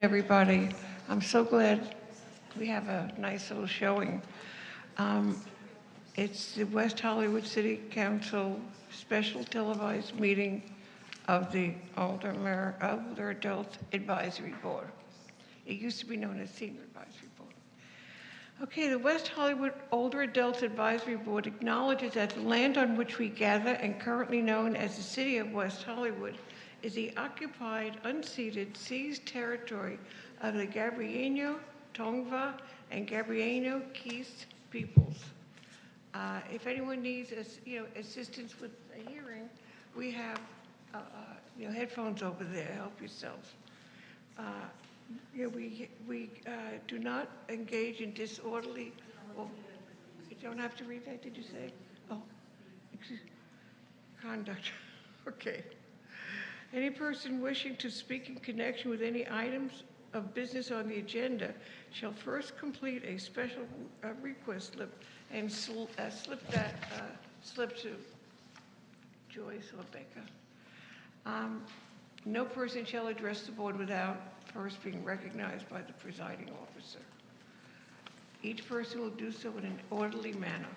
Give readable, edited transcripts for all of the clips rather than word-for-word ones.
Everybody. I'm so glad we have a nice little showing. Um, It's the West Hollywood City Council special televised meeting of the Older Adult Advisory Board. It used to be known as Senior Advisory Board. Okay, the West Hollywood Older Adult Advisory Board acknowledges that the land on which we gather and currently known as the City of West Hollywood is the occupied, unceded, seized territory of the Gabrielino, Tongva, and Gabrielino Keys peoples. If anyone needs assistance with a hearing, we have headphones over there. Help yourselves. We do not engage in disorderly. Well, you don't have to read that. Did you say? Oh, conduct. Okay. Any person wishing to speak in connection with any items of business on the agenda shall first complete a special request slip and slip that slip to Joyce or Becca. No person shall address the board without first being recognized by the presiding officer. Each person will do so in an orderly manner.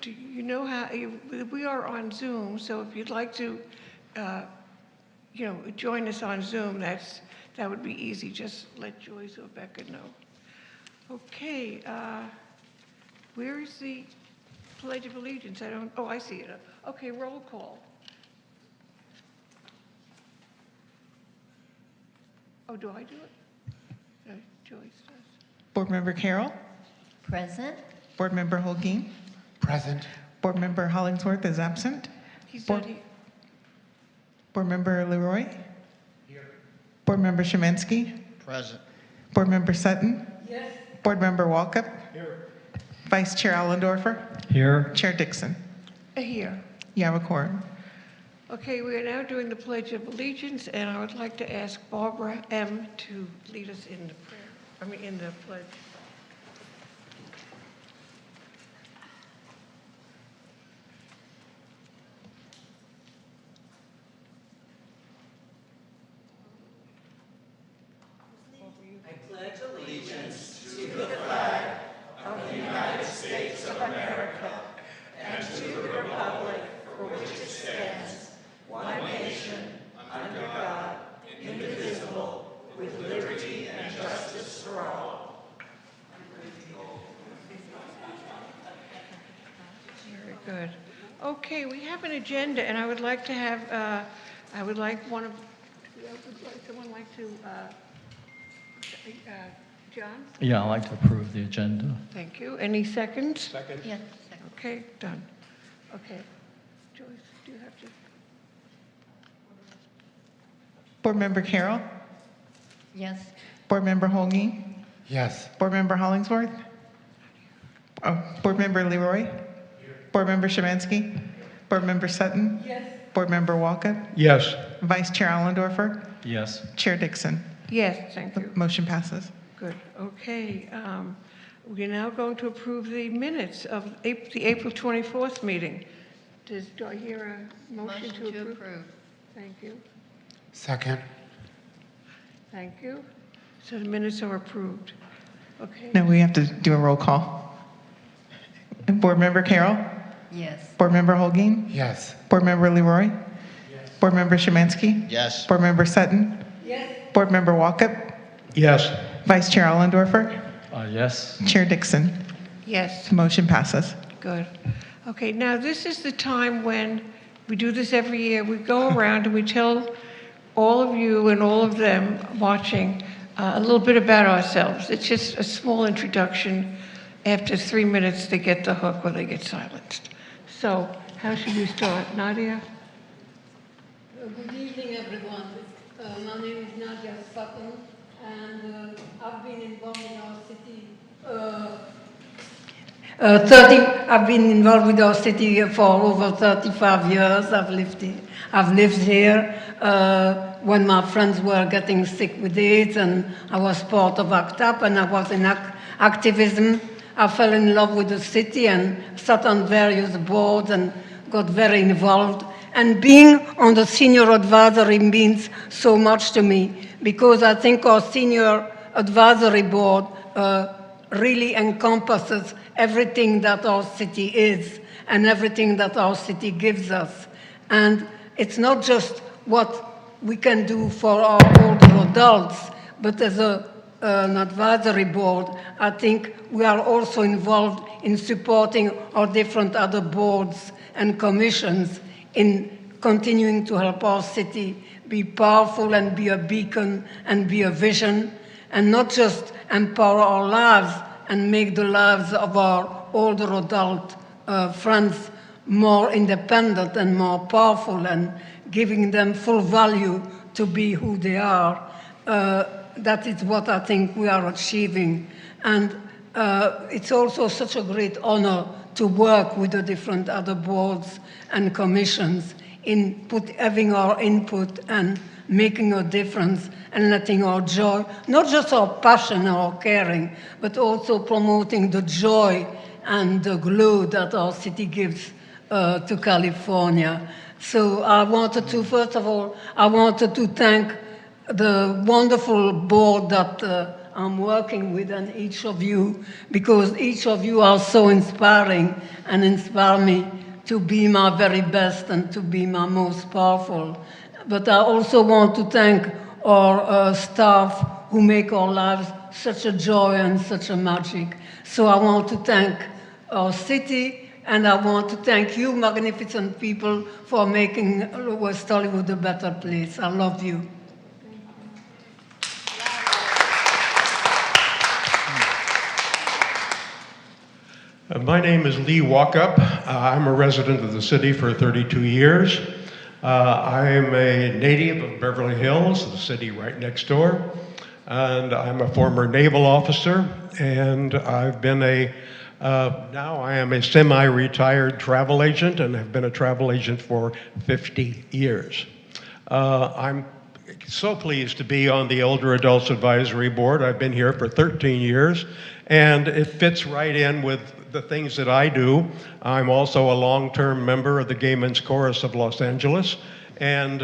Do you know how, we are on Zoom, so if you'd like to, join us on Zoom, that would be easy. Just let Joyce or Becca know. Okay, where is the Pledge of Allegiance? I see it. Okay, roll call. Oh, do I do it? Joyce does. Board Member Carroll. Present. Board Member Holguin. Present. Board Member Hollingsworth is absent. He's not here. Board Member Leroy. Here. Board Member Shemansky. Present. Board Member Sutton. Yes. Board Member Walkup. Here. Vice Chair Allendorfer. Here. Chair Dixon. Here. You have a quorum. Okay, we are now doing the Pledge of Allegiance, and I would like to ask Barbara M. to lead us in the prayer, in the pledge. Very good. Okay, we have an agenda, and I would like to have, someone like to, John? Yeah, I'd like to approve the agenda. Thank you. Any seconds? Second. Yes. Second. Okay, done. Okay. Joyce, do you have to? Board Member Carroll. Yes. Board Member Holguin. Yes. Board Member Hollingsworth. Board Member Leroy. Here. Board Member Shemansky. Board Member Sutton. Yes. Board Member Walkup. Yes. Vice Chair Allendorfer. Yes. Chair Dixon. Yes, thank you. Motion passes. Good. Okay. We're now going to approve the minutes of the April 24th meeting. Do I hear a motion to approve? Thank you. Second. Thank you. So the minutes are approved. Okay. Now we have to do a roll call. Board Member Carroll. Yes. Board Member Holguin. Yes. Board Member Leroy. Yes. Board Member Shemansky. Yes. Board Member Sutton. Yes. Board Member Walkup. Yes. Vice Chair Allendorfer. Yes. Chair Dixon. Yes. The motion passes. Good. Okay, now this is the time when we do this every year. We go around and we tell all of you and all of them watching a little bit about ourselves. It's just a small introduction. After 3 minutes, they get the hook or they get silenced. So how should we start? Nadia? Good evening, everyone. My name is Nadia Sutton, and I've been involved in our city. I've been involved with our city for over 35 years. I've lived here when my friends were getting sick with AIDS, and I was part of ACT UP, and I was in activism. I fell in love with the city and sat on various boards and got very involved. And being on the senior advisory means so much to me because I think our senior advisory board really encompasses everything that our city is and everything that our city gives us. And it's not just what we can do for our older adults, but as an advisory board, I think we are also involved in supporting our different other boards and commissions in continuing to help our city be powerful and be a beacon and be a vision, and not just empower our lives and make the lives of our older adult friends more independent and more powerful and giving them full value to be who they are. That is what I think we are achieving. And it's also such a great honor to work with the different other boards and commissions in having our input and making a difference and letting our joy, not just our passion and our caring, but also promoting the joy and the glow that our city gives to California. So I wanted to, first of all, I wanted to thank the wonderful board that I'm working with and each of you, because each of you are so inspiring and inspire me to be my very best and to be my most powerful. But I also want to thank our staff who make our lives such a joy and such a magic. So I want to thank our city, and I want to thank you, magnificent people, for making West Hollywood a better place. I love you. My name is Lee Walkup. I'm a resident of the city for 32 years. I am a native of Beverly Hills, the city right next door, and I'm a former naval officer, and I've been now I am a semi-retired travel agent and have been a travel agent for 50 years. I'm so pleased to be on the Older Adults Advisory Board. I've been here for 13 years, and it fits right in with the things that I do. I'm also a long-term member of the Gay Men's Chorus of Los Angeles, and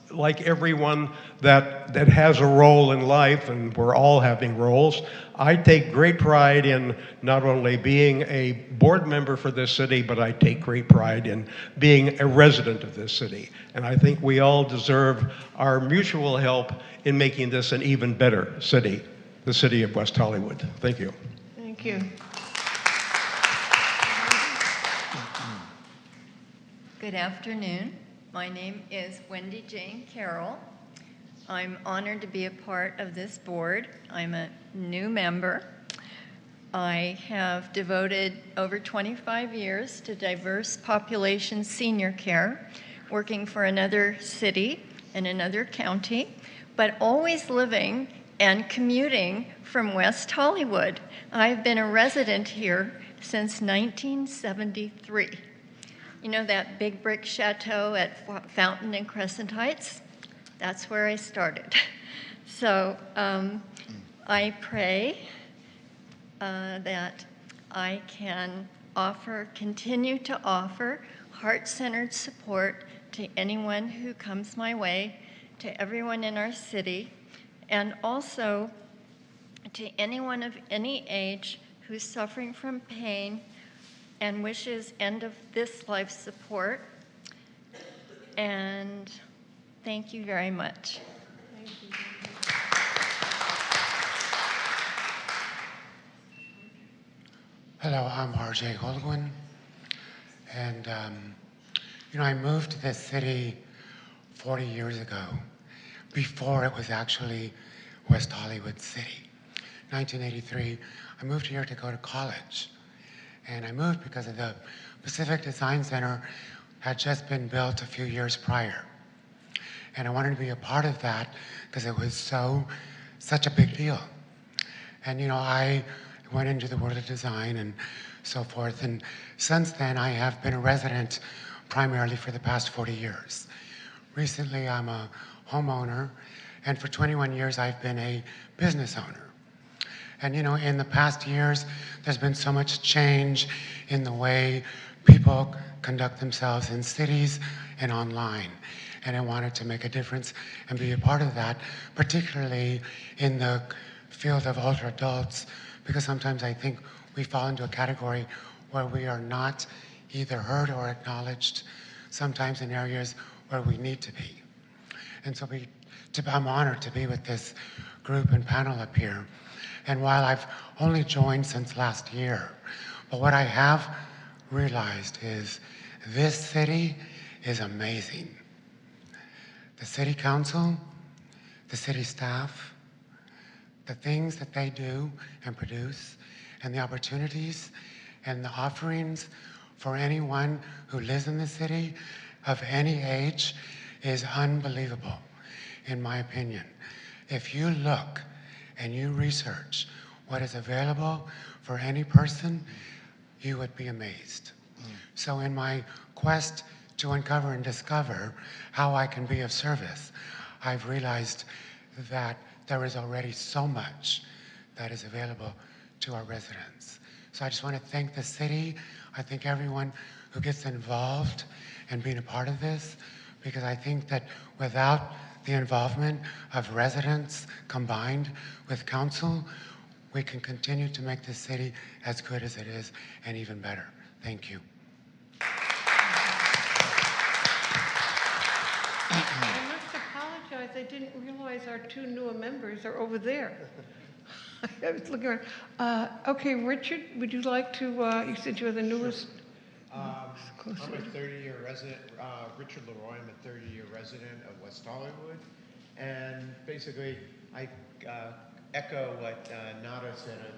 like everyone that has a role in life, and we're all having roles, I take great pride in not only being a board member for this city, but I take great pride in being a resident of this city. And I think we all deserve our mutual help in making this an even better city, the city of West Hollywood. Thank you. Thank you. Good afternoon. My name is Wendy Jane Carroll. I'm honored to be a part of this board. I'm a new member. I have devoted over 25 years to diverse population senior care, working for another city in another county, but always living and commuting from West Hollywood. I've been a resident here since 1973. You know that big brick chateau at Fountain and Crescent Heights? That's where I started. So I pray that I can continue to offer heart-centered support to anyone who comes my way, to everyone in our city, and also to anyone of any age who's suffering from pain and wishes end of this life support. And thank you very much. Hello, I'm R.J. Goldwyn, and I moved to this city 40 years ago, before it was actually West Hollywood City. 1983, I moved here to go to college, and I moved because of the Pacific Design Center had just been built a few years prior. And I wanted to be a part of that because it was such a big deal. And I went into the world of design and so forth. And since then, I have been a resident primarily for the past 40 years. Recently, I'm a homeowner, and for 21 years, I've been a business owner. And in the past years, there's been so much change in the way people conduct themselves in cities and online. And I wanted to make a difference and be a part of that, particularly in the field of older adults, because sometimes I think we fall into a category where we are not either heard or acknowledged, sometimes in areas where we need to be. And so I'm honored to be with this group and panel up here. And while I've only joined since last year, but what I have realized is this city is amazing. The city council, the city staff, the things that they do and produce, and the opportunities and the offerings for anyone who lives in the city of any age is unbelievable, in my opinion. If you look and you research what is available for any person, you would be amazed. So in my quest to uncover and discover how I can be of service, I've realized that there is already so much that is available to our residents. So I just want to thank the city. I thank everyone who gets involved in being a part of this, because I think that without the involvement of residents combined with council, we can continue to make this city as good as it is and even better. Thank you. I must apologize, I didn't realize our two newer members are over there. I was looking around. Okay, Richard, would you like to, you said you're the newest? I'm a 30-year resident, Richard Leroy, I'm a 30-year resident of West Hollywood. And basically, I echo what Nada said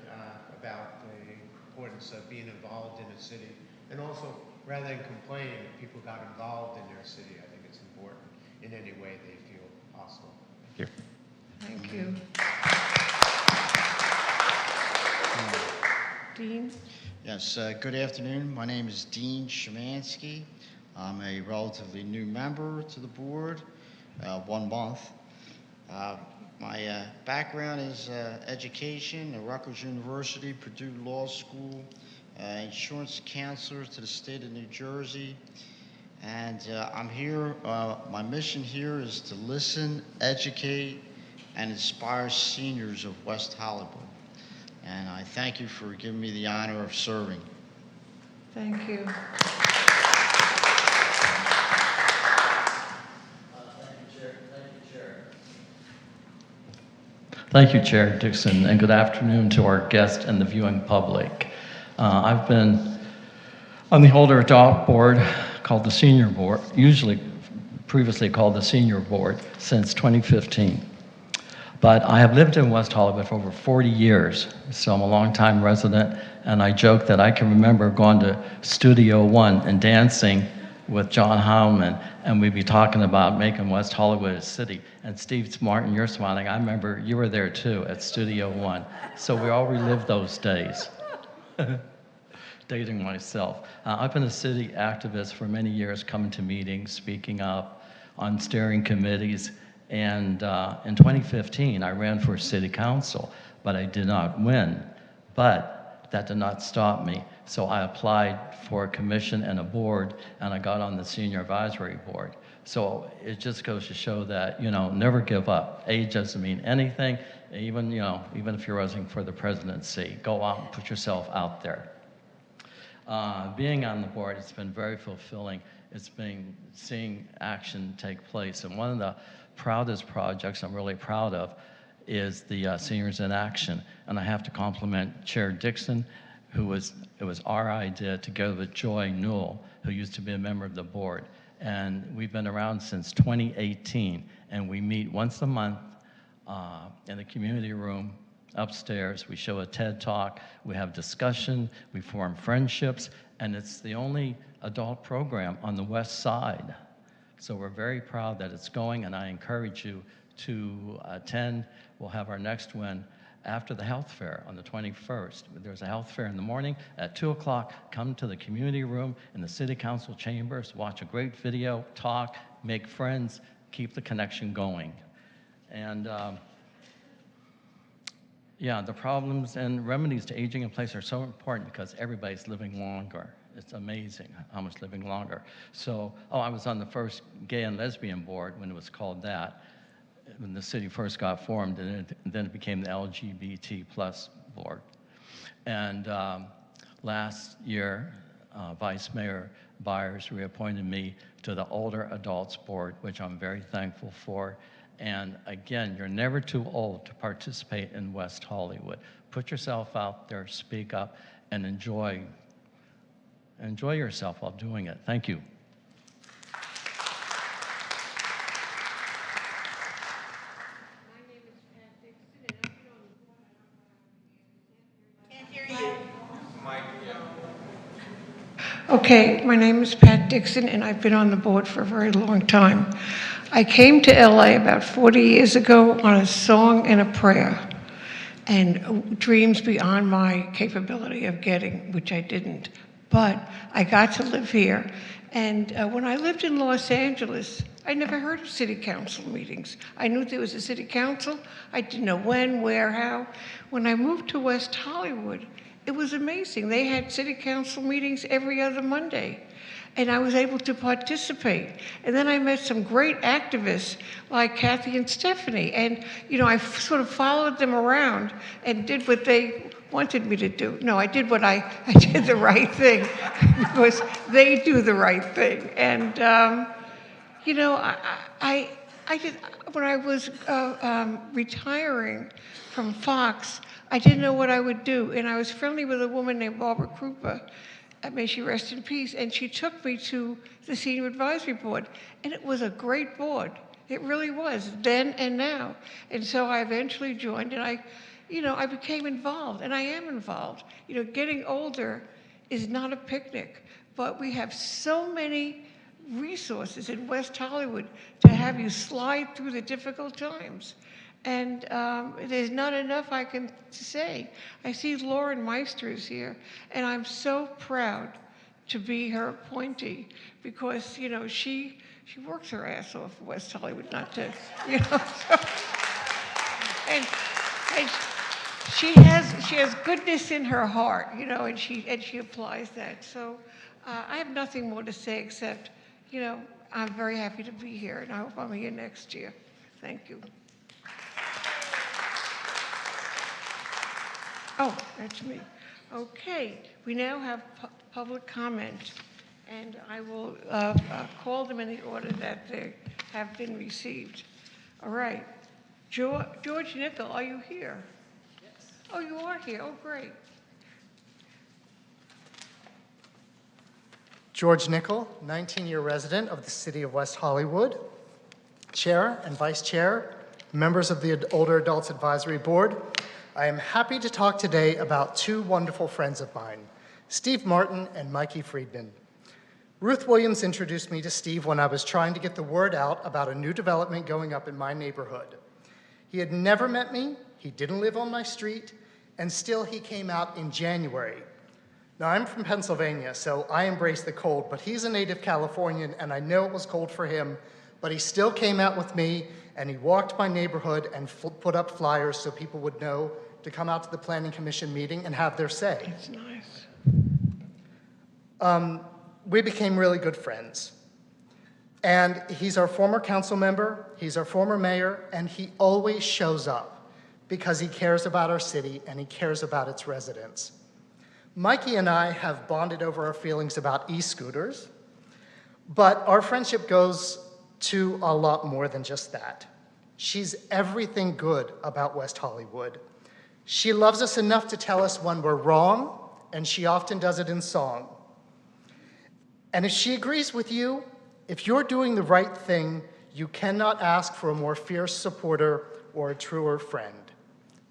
about the importance of being involved in a city. And also, rather than complaining that people got involved in their city, I think it's important in any way they feel possible. Thank you. Thank you. Dean? Yes, good afternoon. My name is Dean Szymanski. I'm a relatively new member to the board, 1 month. My background is education at Rutgers University, Purdue Law School, insurance counselor to the state of New Jersey. And I'm here, my mission here is to listen, educate, and inspire seniors of West Hollywood. And I thank you for giving me the honor of serving. Thank you. Thank you, Chair Dixon, and good afternoon to our guests and the viewing public. I've been on the older adult board called the Senior Board, previously called the Senior Board, since 2015. But I have lived in West Hollywood for over 40 years, so I'm a longtime resident, and I joke that I can remember going to Studio One and dancing with John Howman, and we'd be talking about making West Hollywood a city. And Steve Martin, you're smiling. I remember you were there too at Studio One. So we all relived those days. Dating myself. I've been a city activist for many years, coming to meetings, speaking up on steering committees. And in 2015, I ran for city council, but I did not win. But that did not stop me. So I applied for a commission and a board, and I got on the senior advisory board. So it just goes to show that, never give up. Age doesn't mean anything. Even if you're running for the presidency, go out and put yourself out there. Being on the board, it's been very fulfilling. It's been seeing action take place. And one of the proudest projects I'm really proud of is the Seniors in Action. And I have to compliment Chair Dixon, it was our idea together with Joy Newell, who used to be a member of the board. And we've been around since 2018, and we meet once a month in the community room upstairs. We show a TED Talk, we have discussion, we form friendships, and it's the only adult program on the west side. So we're very proud that it's going, and I encourage you to attend. We'll have our next one after the health fair on the 21st. There's a health fair in the morning at 2 o'clock. Come to the community room in the city council chambers, watch a great video, talk, make friends, keep the connection going. And yeah, the problems and remedies to aging in place are so important because everybody's living longer. It's amazing how much living longer. So, I was on the first gay and lesbian board when it was called that, when the city first got formed, and then it became the LGBT plus board. And last year, Vice Mayor Byers reappointed me to the Older Adults Board, which I'm very thankful for. And again, you're never too old to participate in West Hollywood. Put yourself out there, speak up, and enjoy yourself while doing it. Thank you. Okay, my name is Pat Dixon, and I've been on the board for a very long time. I came to LA about 40 years ago on a song and a prayer, and dreams beyond my capability of getting, which I didn't. But I got to live here. And when I lived in Los Angeles, I never heard of city council meetings. I knew there was a city council. I didn't know when, where, how. When I moved to West Hollywood, it was amazing. They had city council meetings every other Monday, and I was able to participate. And then I met some great activists like Kathy and Stephanie, and I sort of followed them around and did what they wanted me to do. No, I did I did the right thing because they do the right thing. And I did, when I was retiring from Fox, I didn't know what I would do, and I was friendly with a woman named Barbara Krupa, may she rest in peace, and she took me to the Senior Advisory Board, and it was a great board. It really was, then and now. And so I eventually joined, and I became involved, and I am involved. Getting older is not a picnic, but we have so many resources in West Hollywood to have you slide through the difficult times. And there's not enough I can say. I see Lauren Meister is here, and I'm so proud to be her appointee because, she works her ass off for West Hollywood, not to, so, and she has goodness in her heart, and she applies that. So I have nothing more to say except, I'm very happy to be here, and I hope I'm here next year. Thank you. Oh, that's me. Okay, we now have public comment, and I will call them in the order that they have been received. All right. George Nickel, are you here? Yes. Oh, you are here. Oh, great. George Nickel, 19-year resident of the city of West Hollywood, chair and vice chair, members of the Older Adults Advisory Board. I am happy to talk today about two wonderful friends of mine, Steve Martin and Mikey Friedman. Ruth Williams introduced me to Steve when I was trying to get the word out about a new development going up in my neighborhood. He had never met me, he didn't live on my street, and still he came out in January. Now, I'm from Pennsylvania, so I embrace the cold, but he's a native Californian, and I know it was cold for him, but he still came out with me, and he walked my neighborhood and put up flyers so people would know to come out to the Planning Commission meeting and have their say. That's nice. We became really good friends. And he's our former council member, he's our former mayor, and he always shows up because he cares about our city and he cares about its residents. Mikey and I have bonded over our feelings about e-scooters, but our friendship goes to a lot more than just that. She's everything good about West Hollywood. She loves us enough to tell us when we're wrong, and she often does it in song. And if she agrees with you, if you're doing the right thing, you cannot ask for a more fierce supporter or a truer friend.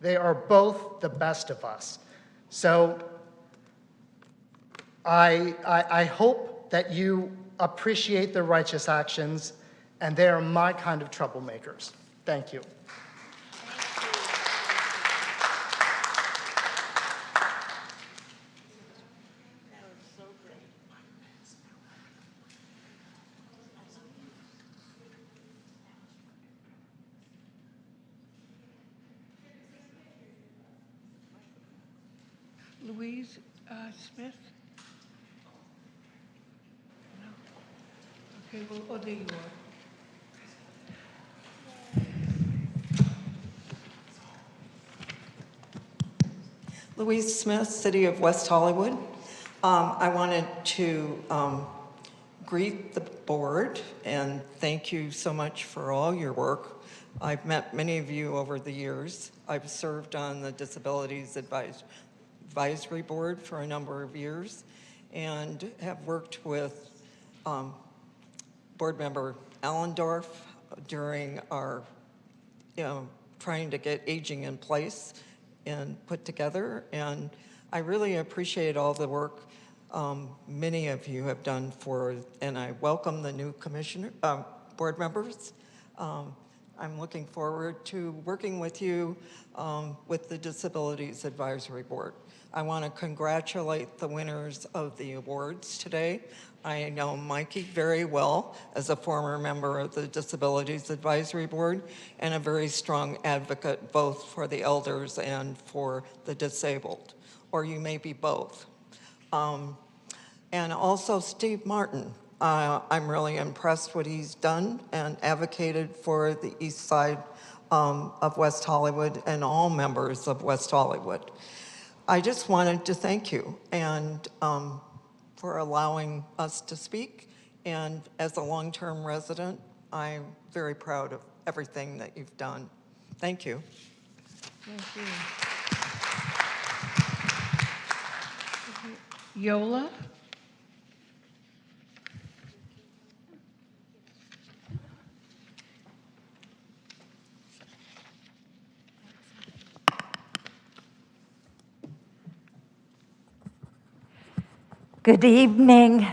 They are both the best of us. So I hope that you appreciate their righteous actions, and they are my kind of troublemakers. Thank you. Louise Smith. Okay, well, oh, there you are. Louise Smith, City of West Hollywood. I wanted to greet the board and thank you so much for all your work. I've met many of you over the years. I've served on the Disabilities Advisory Board for a number of years and have worked with board member Allendorf during our trying to get aging in place and put together. And I really appreciate all the work many of you have done and I welcome the new board members. I'm looking forward to working with you with the Disabilities Advisory Board. I want to congratulate the winners of the awards today. I know Mikey very well as a former member of the Disabilities Advisory Board and a very strong advocate both for the elders and for the disabled, or you may be both. And also Steve Martin. I'm really impressed what he's done and advocated for the east side of West Hollywood and all members of West Hollywood. I just wanted to thank you and for allowing us to speak. And as a long-term resident, I'm very proud of everything that you've done. Thank you. Thank you. Yola? Good evening,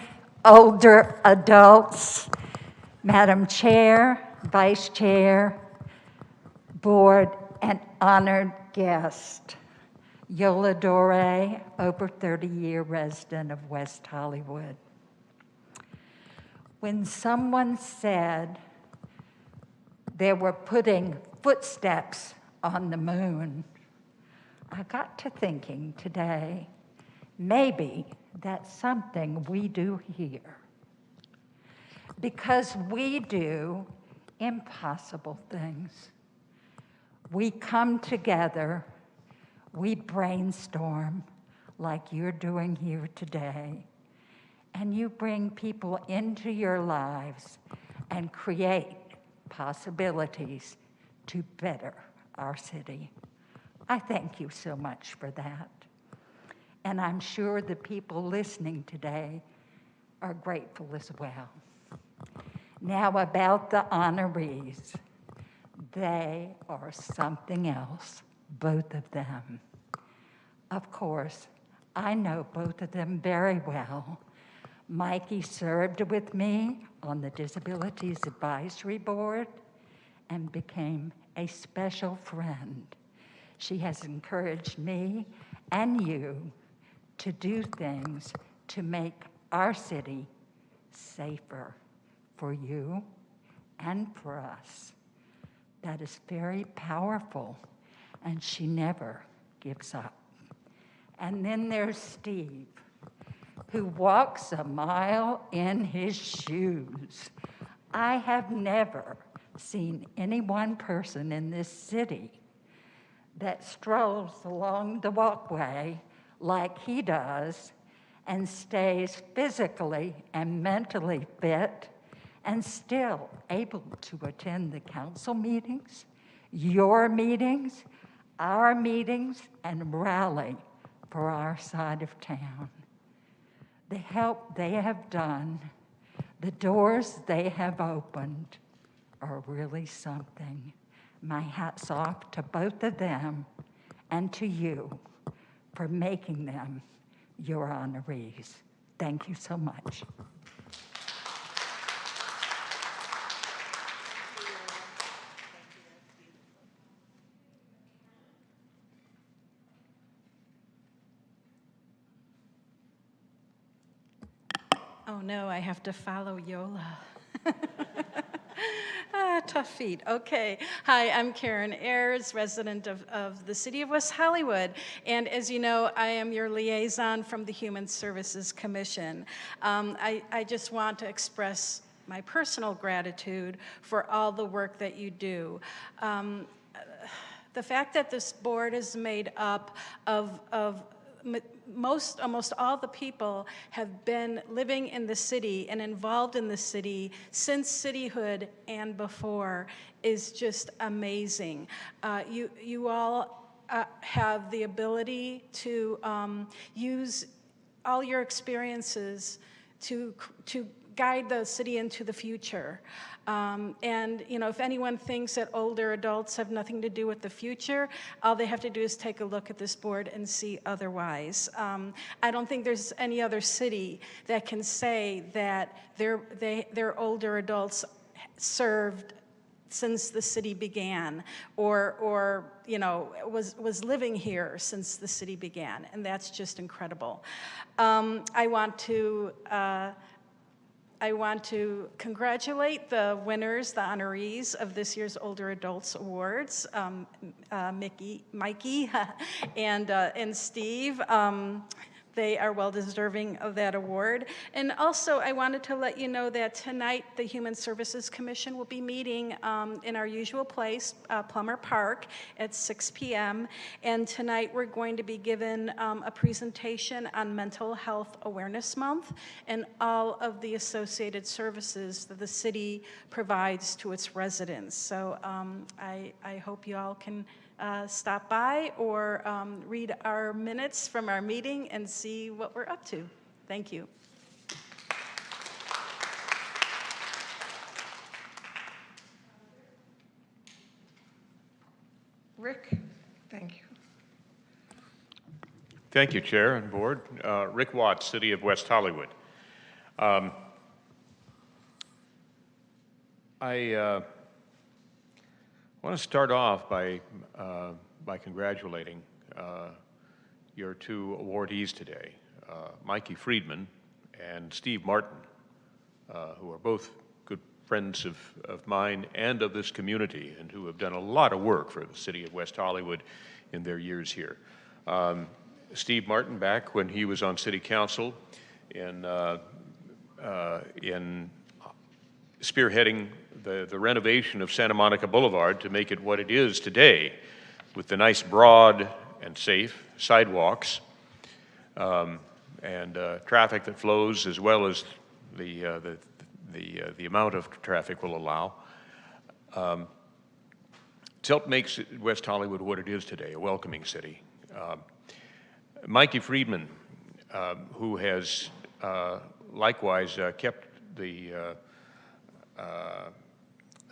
older adults, Madam Chair, Vice Chair, Board, and honored guest. Yola Dore, over 30-year resident of West Hollywood. When someone said they were putting footsteps on the moon, I got to thinking today, maybe that's something we do here. Because we do impossible things. We come together, we brainstorm like you're doing here today, and you bring people into your lives and create possibilities to better our city. I thank you so much for that. And I'm sure the people listening today are grateful as well. Now about the honorees. They are something else, both of them. Of course, I know both of them very well. Mikey served with me on the Disabilities Advisory Board and became a special friend. She has encouraged me and you to do things to make our city safer for you and for us. That is very powerful, and she never gives up. And then there's Steve, who walks a mile in his shoes. I have never seen any one person in this city that strolls along the walkway like he does and stays physically and mentally fit and still able to attend the council meetings, your meetings, our meetings, and rally for our side of town. The help they have done, the doors they have opened are really something. My hat's off to both of them and to you for making them your honorees. Thank you so much. Oh no, I have to follow Yola. Tough feet. Okay. Hi, I'm Karen Ayers, resident of the City of West Hollywood. And as you know, I am your liaison from the Human Services Commission. I just want to express my personal gratitude for all the work that you do. The fact that this board is made up of almost all the people have been living in the city and involved in the city since cityhood and before is just amazing. You all have the ability to use all your experiences to guide the city into the future. And if anyone thinks that older adults have nothing to do with the future, all they have to do is take a look at this board and see otherwise. I don't think there's any other city that can say that their older adults served since the city began, or was living here since the city began, and that's just incredible. I want to congratulate the winners, the honorees of this year's Older Adults Awards, Mikey and Steve. They are well deserving of that award. And also, I wanted to let you know that tonight the Human Services Commission will be meeting in our usual place, Plummer Park, at 6 p.m. And tonight we're going to be given a presentation on Mental Health Awareness Month and all of the associated services that the city provides to its residents. So I hope you all can stop by or read our minutes from our meeting and see what we're up to. Thank you. Rick, thank you. Thank you, Chair and Board. Rick Watts, City of West Hollywood. I want to start off by congratulating your two awardees today, Mikey Friedman and Steve Martin, who are both good friends of mine and of this community, and who have done a lot of work for the City of West Hollywood in their years here. Steve Martin, back when he was on City Council in spearheading the renovation of Santa Monica Boulevard to make it what it is today, with the nice broad and safe sidewalks and traffic that flows, as well as the amount of traffic will allow. It's helped make West Hollywood what it is today, a welcoming city. Mikey Friedman, who has likewise kept the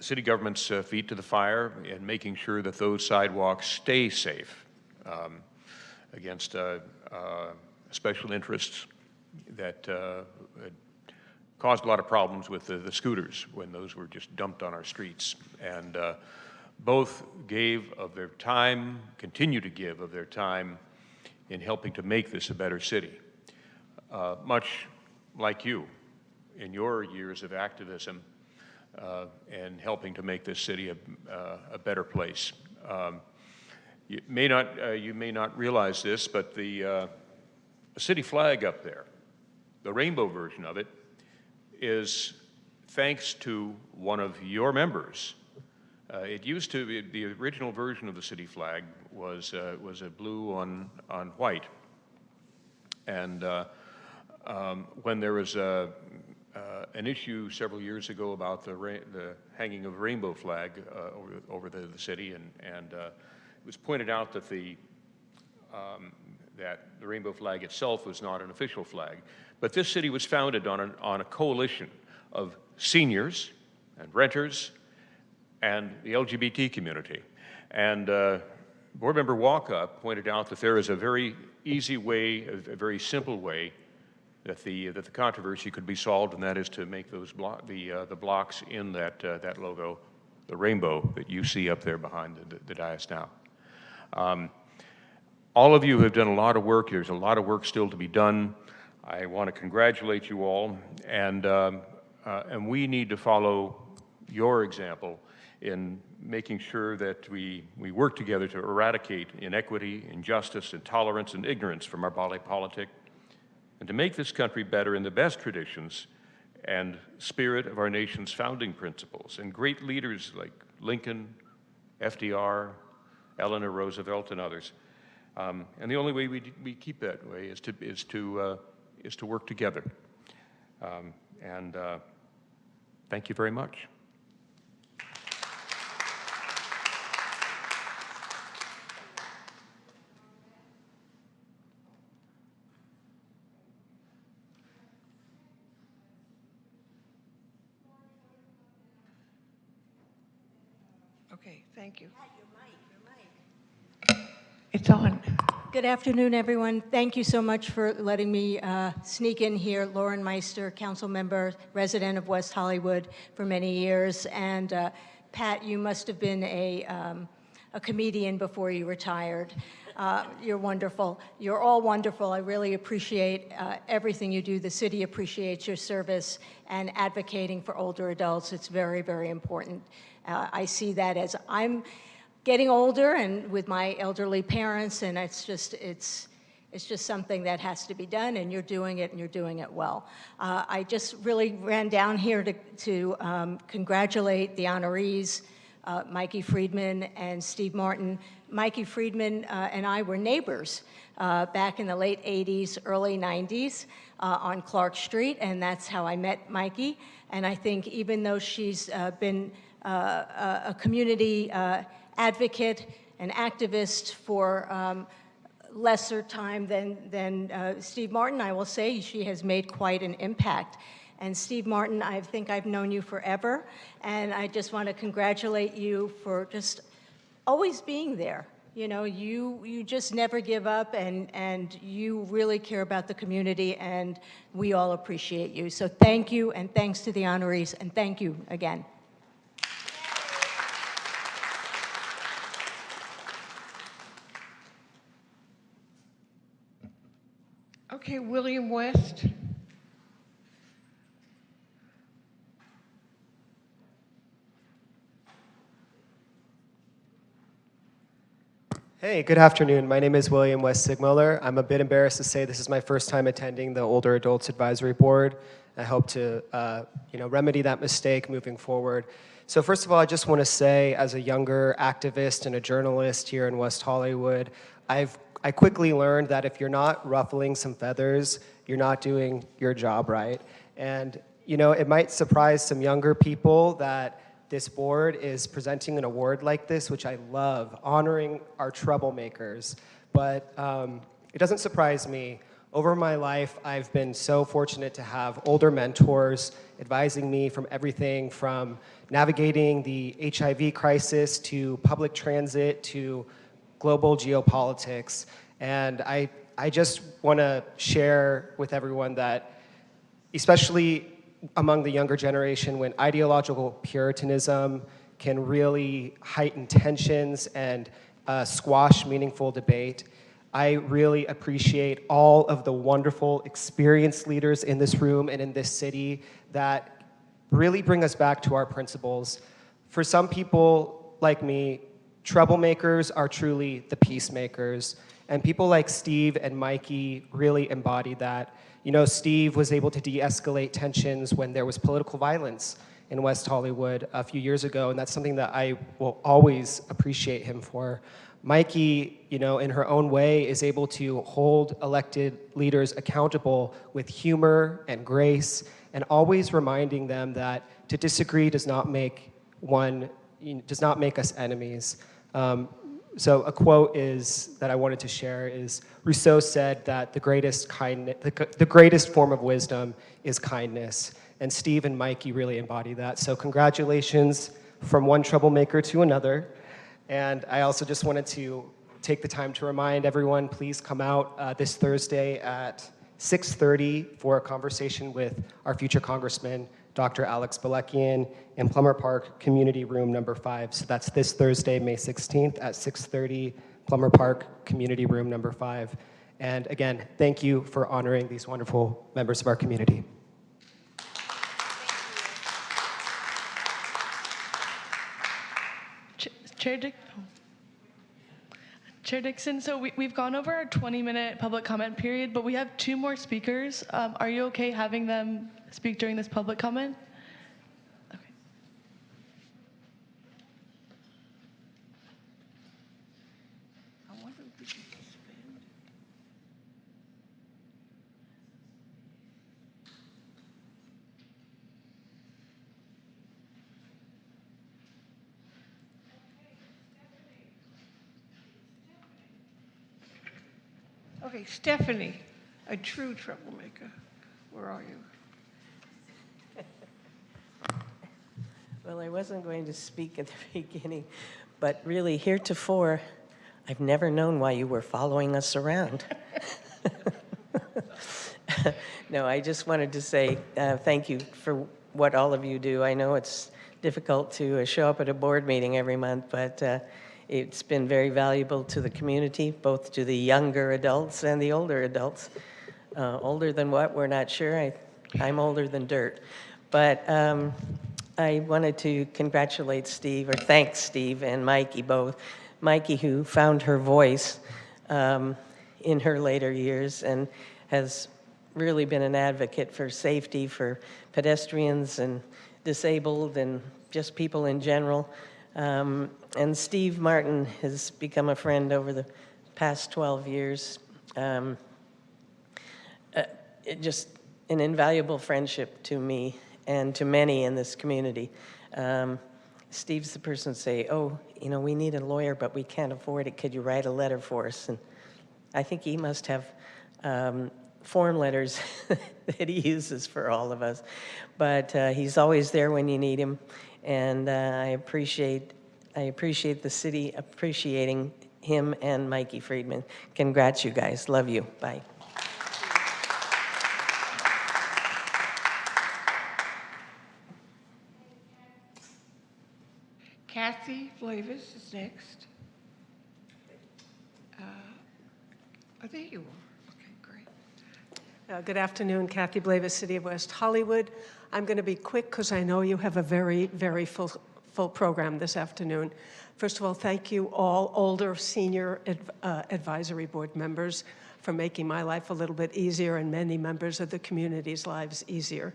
city government's feet to the fire in making sure that those sidewalks stay safe against special interests that caused a lot of problems with the scooters when those were just dumped on our streets. And both gave of their time, continue to give of their time in helping to make this a better city. Much like you, in your years of activism, and helping to make this city a better place. You may not realize this, but the city flag up there, the rainbow version of it, is thanks to one of your members. It used to be, the original version of the city flag was a blue on white, and when there was an issue several years ago about the hanging of a rainbow flag over the city, and it was pointed out that the rainbow flag itself was not an official flag. But this city was founded on a coalition of seniors and renters and the LGBT community. And Board Member Walkup pointed out that there is a very easy way, a very simple way that the controversy could be solved, and that is to make those the blocks in that logo, the rainbow that you see up there behind the dais now. All of you have done a lot of work. There's a lot of work still to be done. I want to congratulate you all, and we need to follow your example in making sure that we work together to eradicate inequity, injustice, intolerance, and ignorance from our body politic, and to make this country better in the best traditions and spirit of our nation's founding principles, and great leaders like Lincoln, FDR, Eleanor Roosevelt, and others. And the only way we keep that way is to work together. Thank you very much. Okay, thank you. It's on. Good afternoon, everyone. Thank you so much for letting me sneak in here. Lauren Meister, council member, resident of West Hollywood for many years. And Pat, you must have been a comedian before you retired. You're wonderful. You're all wonderful. I really appreciate everything you do. The city appreciates your service and advocating for older adults. It's very, very important. I see that as I'm getting older and with my elderly parents, and it's just something that has to be done, and you're doing it, and you're doing it well. I just really ran down here to congratulate the honorees, Mikey Friedman and Steve Martin. Mikey Friedman and I were neighbors back in the late 80s, early 90s on Clark Street, and that's how I met Mikey. And I think even though she's been a community advocate, an activist for lesser time than Steve Martin, I will say she has made quite an impact. And Steve Martin, I think I've known you forever, and I just want to congratulate you for just always being there. You know, you just never give up, and you really care about the community, and we all appreciate you. So thank you, and thanks to the honorees, and thank you again. Okay, William West. Hey, good afternoon. My name is William West Sigmuller. I'm a bit embarrassed to say this is my first time attending the Older Adults Advisory Board. I hope to remedy that mistake moving forward. So first of all, I just want to say, as a younger activist and a journalist here in West Hollywood, I quickly learned that if you're not ruffling some feathers, you're not doing your job right. And it might surprise some younger people that this board is presenting an award like this, which I love, honoring our troublemakers. But it doesn't surprise me. Over my life, I've been so fortunate to have older mentors advising me from everything from navigating the HIV crisis to public transit to global geopolitics. And I just want to share with everyone that, especially among the younger generation, when ideological Puritanism can really heighten tensions and squash meaningful debate, I really appreciate all of the wonderful, experienced leaders in this room and in this city that really bring us back to our principles. For some people like me, troublemakers are truly the peacemakers. And people like Steve and Mikey really embody that. Steve was able to de-escalate tensions when there was political violence in West Hollywood a few years ago, and that's something that I will always appreciate him for. Mikey, in her own way, is able to hold elected leaders accountable with humor and grace, and always reminding them that to disagree does not make us enemies. So a quote that I wanted to share is, Rousseau said that the greatest form of wisdom is kindness. And Steve and Mikey really embody that. So congratulations from one troublemaker to another. And I also just wanted to take the time to remind everyone, please come out this Thursday at 6:30 for a conversation with our future Congressman, Dr. Alex Belekian, in Plummer Park Community Room number 5. So that's this Thursday, May 16th at 6:30, Plummer Park Community Room number 5. And again, thank you for honoring these wonderful members of our community. Chair Dixon, so we've gone over our 20-minute public comment period, but we have 2 more speakers. Are you okay having them speak during this public comment? Okay. I wonder if we can suspend. Okay, Stephanie, a true troublemaker. Where are you? Well, I wasn't going to speak at the beginning, but really, heretofore, I've never known why you were following us around. No, I just wanted to say thank you for what all of you do. I know it's difficult to show up at a board meeting every month, but it's been very valuable to the community, both to the younger adults and the older adults. Older than what? We're not sure. I'm older than dirt. But I wanted to congratulate Steve, or thank Steve and Mikey both. Mikey, who found her voice in her later years and has really been an advocate for safety for pedestrians and disabled and just people in general. And Steve Martin has become a friend over the past 12 years. Just an invaluable friendship to me and to many in this community. Steve's the person to say, oh, you know, we need a lawyer, but we can't afford it. Could you write a letter for us? And I think he must have form letters that he uses for all of us. But he's always there when you need him. And I appreciate the city appreciating him and Mikey Friedman. Congrats, you guys. Love you. Bye. Kathy Flavis is next. Oh, there you are. Okay, great. Good afternoon, Kathy Blavis, City of West Hollywood. I'm going to be quick because I know you have a very, very full program this afternoon. First of all, thank you all older senior advisory board members for making my life a little bit easier and many members of the community's lives easier.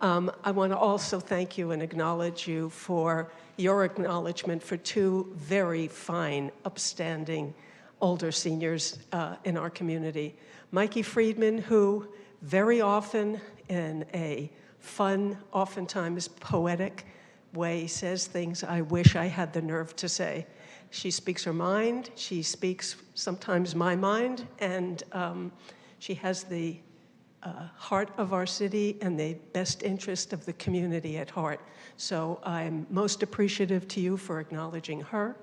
I want to also thank you and acknowledge you for your acknowledgement for 2 very fine, upstanding older seniors in our community. Mikey Friedman, who very often in a fun, oftentimes poetic way says things I wish I had the nerve to say. She speaks her mind, she speaks sometimes my mind, and she has the heart of our city and the best interest of the community at heart. So I'm most appreciative to you for acknowledging her.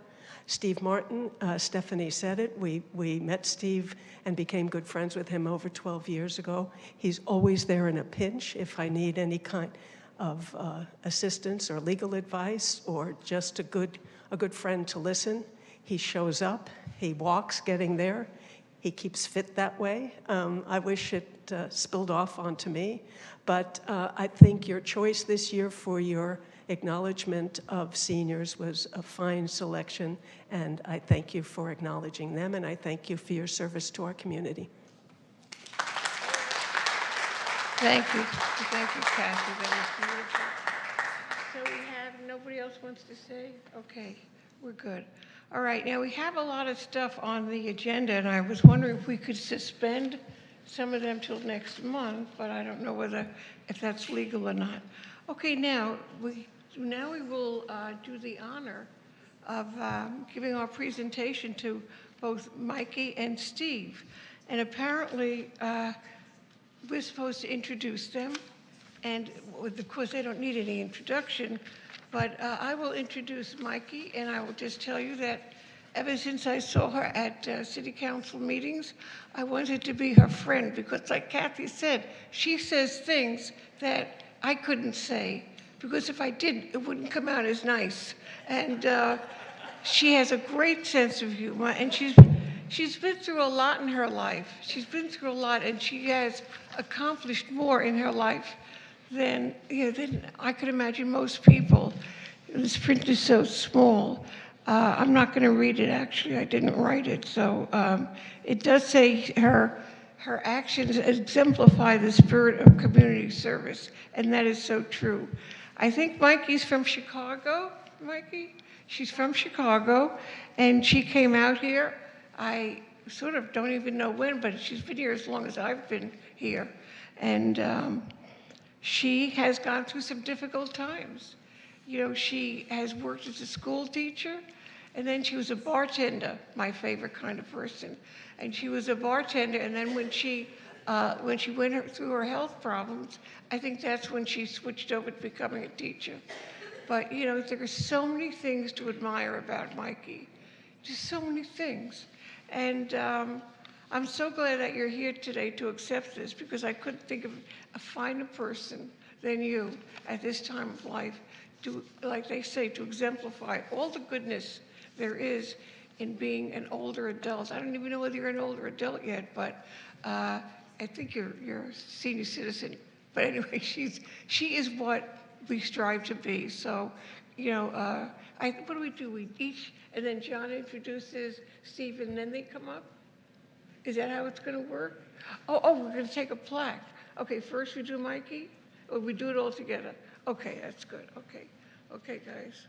Steve Martin, Stephanie said it, we met Steve and became good friends with him over 12 years ago. He's always there in a pinch if I need any kind of assistance or legal advice or just a good friend to listen. He shows up, he walks getting there, he keeps fit that way. I wish it spilled off onto me, but I think your choice this year for your acknowledgement of seniors was a fine selection, and I thank you for acknowledging them, and I thank you for your service to our community. Thank you, Kathy. That was beautiful. So we have, nobody else wants to say? Okay, we're good. All right, now we have a lot of stuff on the agenda, and I was wondering if we could suspend some of them till next month, but I don't know if that's legal or not. Okay, now we will do the honor of giving our presentation to both Mikey and Steve. And apparently, we're supposed to introduce them, and of course they don't need any introduction, but I will introduce Mikey, and I will just tell you that ever since I saw her at city council meetings, I wanted to be her friend because, like Kathy said, she says things that I couldn't say because if I did, it wouldn't come out as nice. And she has a great sense of humor, and she's been through a lot in her life. She's been through a lot, and she has accomplished more in her life than I could imagine most people. This print is so small. I'm not going to read it, actually. I didn't write it. So it does say her actions exemplify the spirit of community service, and that is so true. I think Mikey's from Chicago. Mikey? She's from Chicago, and she came out here. I sort of don't even know when, but she's been here as long as I've been here. And she has gone through some difficult times. You know, she has worked as a school teacher, and then she was a bartender, my favorite kind of person. And she was a bartender, and then when she went through her health problems, I think that's when she switched over to becoming a teacher. But, you know, there are so many things to admire about Mikey. Just so many things. And I'm so glad that you're here today to accept this, because I couldn't think of a finer person than you at this time of life to, like they say, to exemplify all the goodness there is in being an older adult. I don't even know whether you're an older adult yet, but I think you're a senior citizen. But anyway, she is what we strive to be. So, you know, what do? We each, and then John introduces Steve, and then they come up? Is that how it's going to work? Oh, we're going to take a plaque. Okay, first we do Mikey, or we do it all together? Okay, that's good. Okay, guys.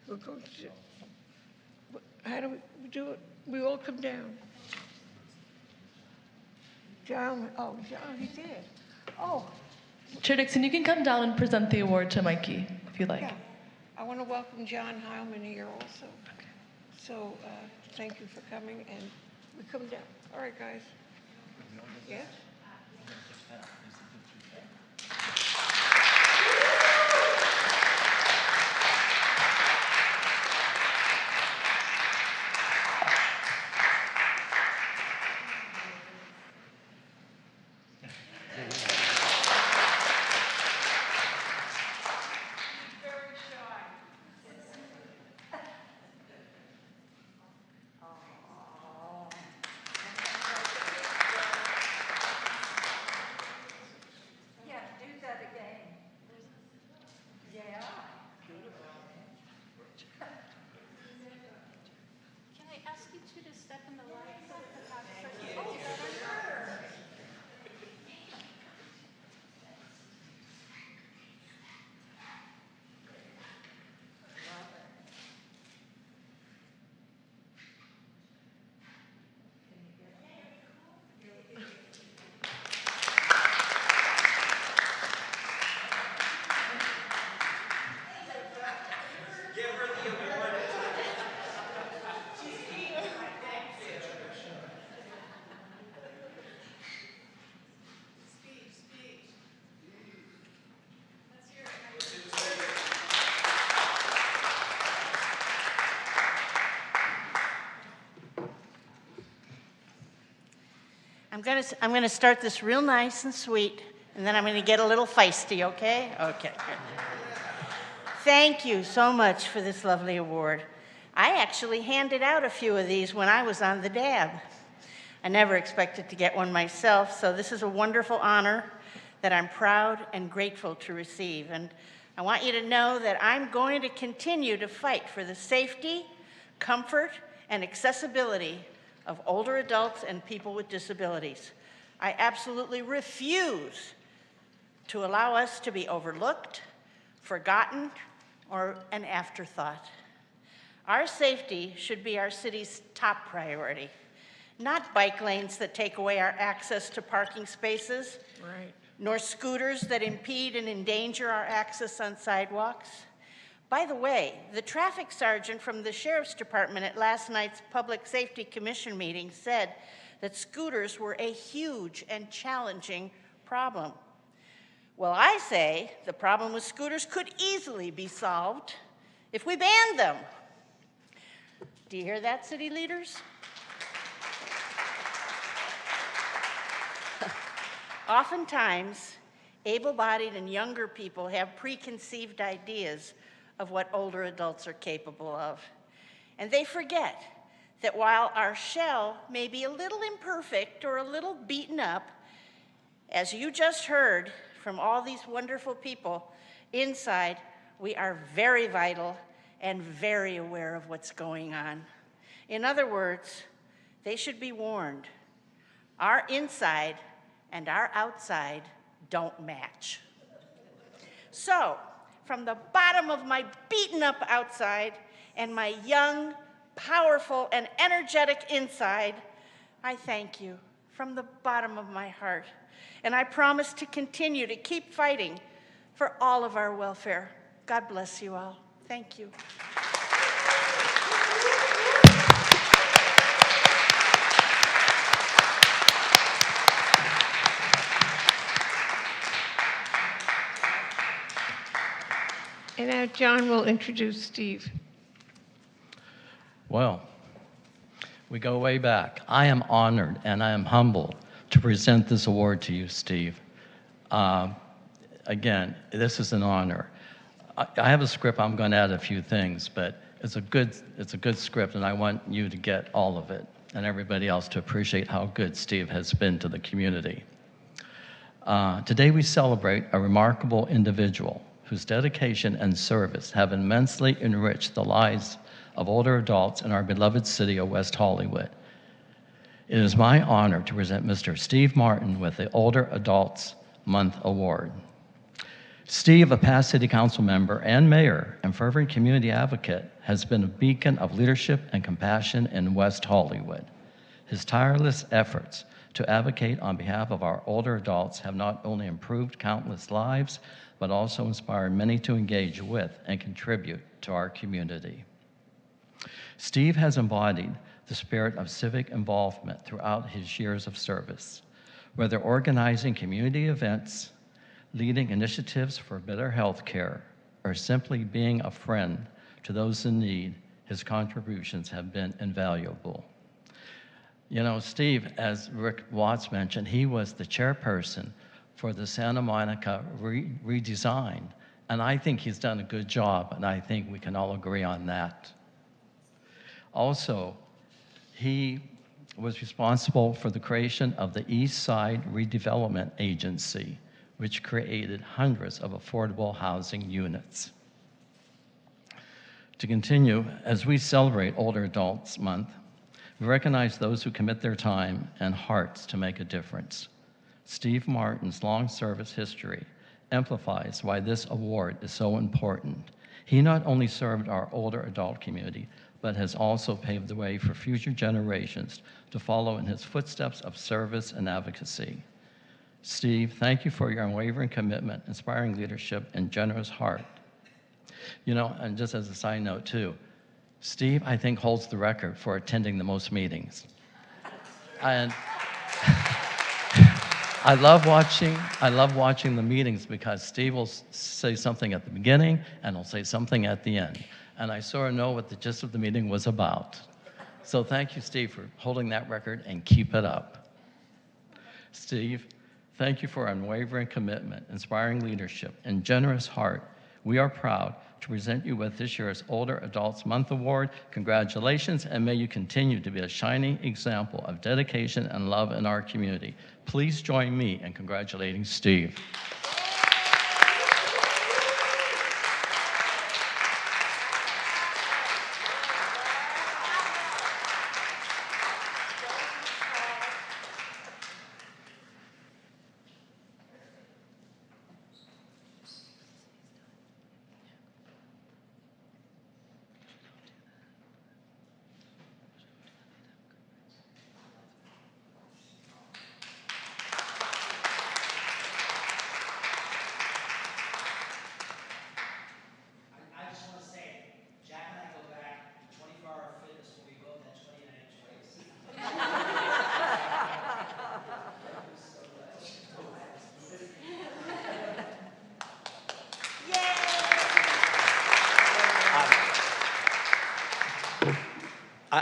We're going to, how do we do it? We all come down. John, he did. Oh. Chair Dixon, you can come down and present the award to Mikey if you'd like. Yeah. I want to welcome John Heilman here also. Okay. So thank you for coming, and we come down. All right, guys. Yes? I'm gonna start this real nice and sweet, and then I'm gonna get a little feisty, okay? Okay, good. Thank you so much for this lovely award. I actually handed out a few of these when I was on the DAB. I never expected to get one myself, so this is a wonderful honor that I'm proud and grateful to receive. And I want you to know that I'm going to continue to fight for the safety, comfort, and accessibility of older adults and people with disabilities. I absolutely refuse to allow us to be overlooked, forgotten, or an afterthought. Our safety should be our city's top priority, not bike lanes that take away our access to parking spaces, right, nor scooters that impede and endanger our access on sidewalks. By the way, the traffic sergeant from the Sheriff's Department at last night's Public Safety Commission meeting said that scooters were a huge and challenging problem. Well, I say the problem with scooters could easily be solved if we banned them. Do you hear that, city leaders? Oftentimes, able-bodied and younger people have preconceived ideas of what older adults are capable of. And they forget that while our shell may be a little imperfect or a little beaten up, as you just heard from all these wonderful people inside, we are very vital and very aware of what's going on. In other words, they should be warned. Our inside and our outside don't match. So, from the bottom of my beaten up outside and my young, powerful, and energetic inside, I thank you from the bottom of my heart. And I promise to continue to keep fighting for all of our welfare. God bless you all. Thank you. And now John will introduce Steve. Well, we go way back. I am honored and I am humbled to present this award to you, Steve. Again, this is an honor. I have a script. I'm going to add a few things, but it's a good script, and I want you to get all of it and everybody else to appreciate how good Steve has been to the community. Today we celebrate a remarkable individual whose dedication and service have immensely enriched the lives of older adults in our beloved city of West Hollywood. It is my honor to present Mr. Steve Martin with the Older Adults Month Award. Steve, a past city council member and mayor and fervent community advocate, has been a beacon of leadership and compassion in West Hollywood. His tireless efforts to advocate on behalf of our older adults have not only improved countless lives, but also inspired many to engage with and contribute to our community. Steve has embodied the spirit of civic involvement throughout his years of service, whether organizing community events, leading initiatives for better health care, or simply being a friend to those in need. His contributions have been invaluable. You know, Steve, as Rick Watts mentioned, he was the chairperson for the Santa Monica redesign, and I think he's done a good job, and I think we can all agree on that. Also, he was responsible for the creation of the East Side Redevelopment Agency, which created hundreds of affordable housing units. To continue, as we celebrate Older Adults Month, we recognize those who commit their time and hearts to make a difference. Steve Martin's long service history amplifies why this award is so important. He not only served our older adult community, but has also paved the way for future generations to follow in his footsteps of service and advocacy. Steve, thank you for your unwavering commitment, inspiring leadership, and generous heart. You know, and just as a side note too, Steve, I think, holds the record for attending the most meetings. And I love watching the meetings because Steve will say something at the beginning and he'll say something at the end. And I sort of know what the gist of the meeting was about. So thank you, Steve, for holding that record, and keep it up. Steve, thank you for unwavering commitment, inspiring leadership, and generous heart. We are proud to present you with this year's Older Adults Month Award. Congratulations, and may you continue to be a shining example of dedication and love in our community. Please join me in congratulating Steve.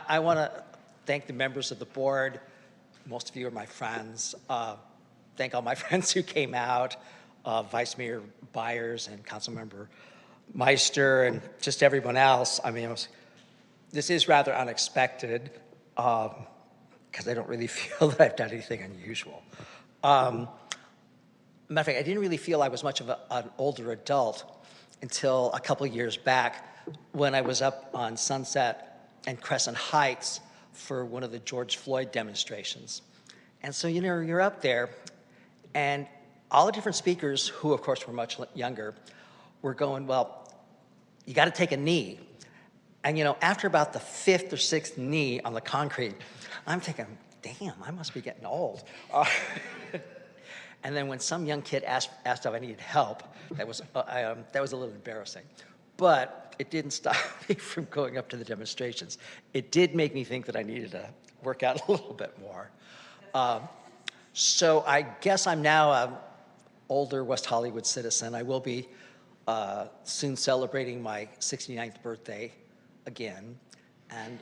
I want to thank the members of the board. Most of you are my friends. Thank all my friends who came out, Vice Mayor Byers and Councilmember Meister, and just everyone else. I mean, this is rather unexpected because I don't really feel that I've done anything unusual. Matter of fact, I didn't really feel I was much of an older adult until a couple years back when I was up on Sunset and Crescent Heights for one of the George Floyd demonstrations. And so, you know, you're up there, and all the different speakers, who of course were much younger, were going, well, you got to take a knee. And you know, after about the 5th or 6th knee on the concrete, I'm thinking, damn, I must be getting old. And then when some young kid asked if I needed help, that was a little embarrassing. But it didn't stop me from going up to the demonstrations. It did make me think that I needed to work out a little bit more. So I guess I'm now an older West Hollywood citizen. I will be soon celebrating my 69th birthday again. And,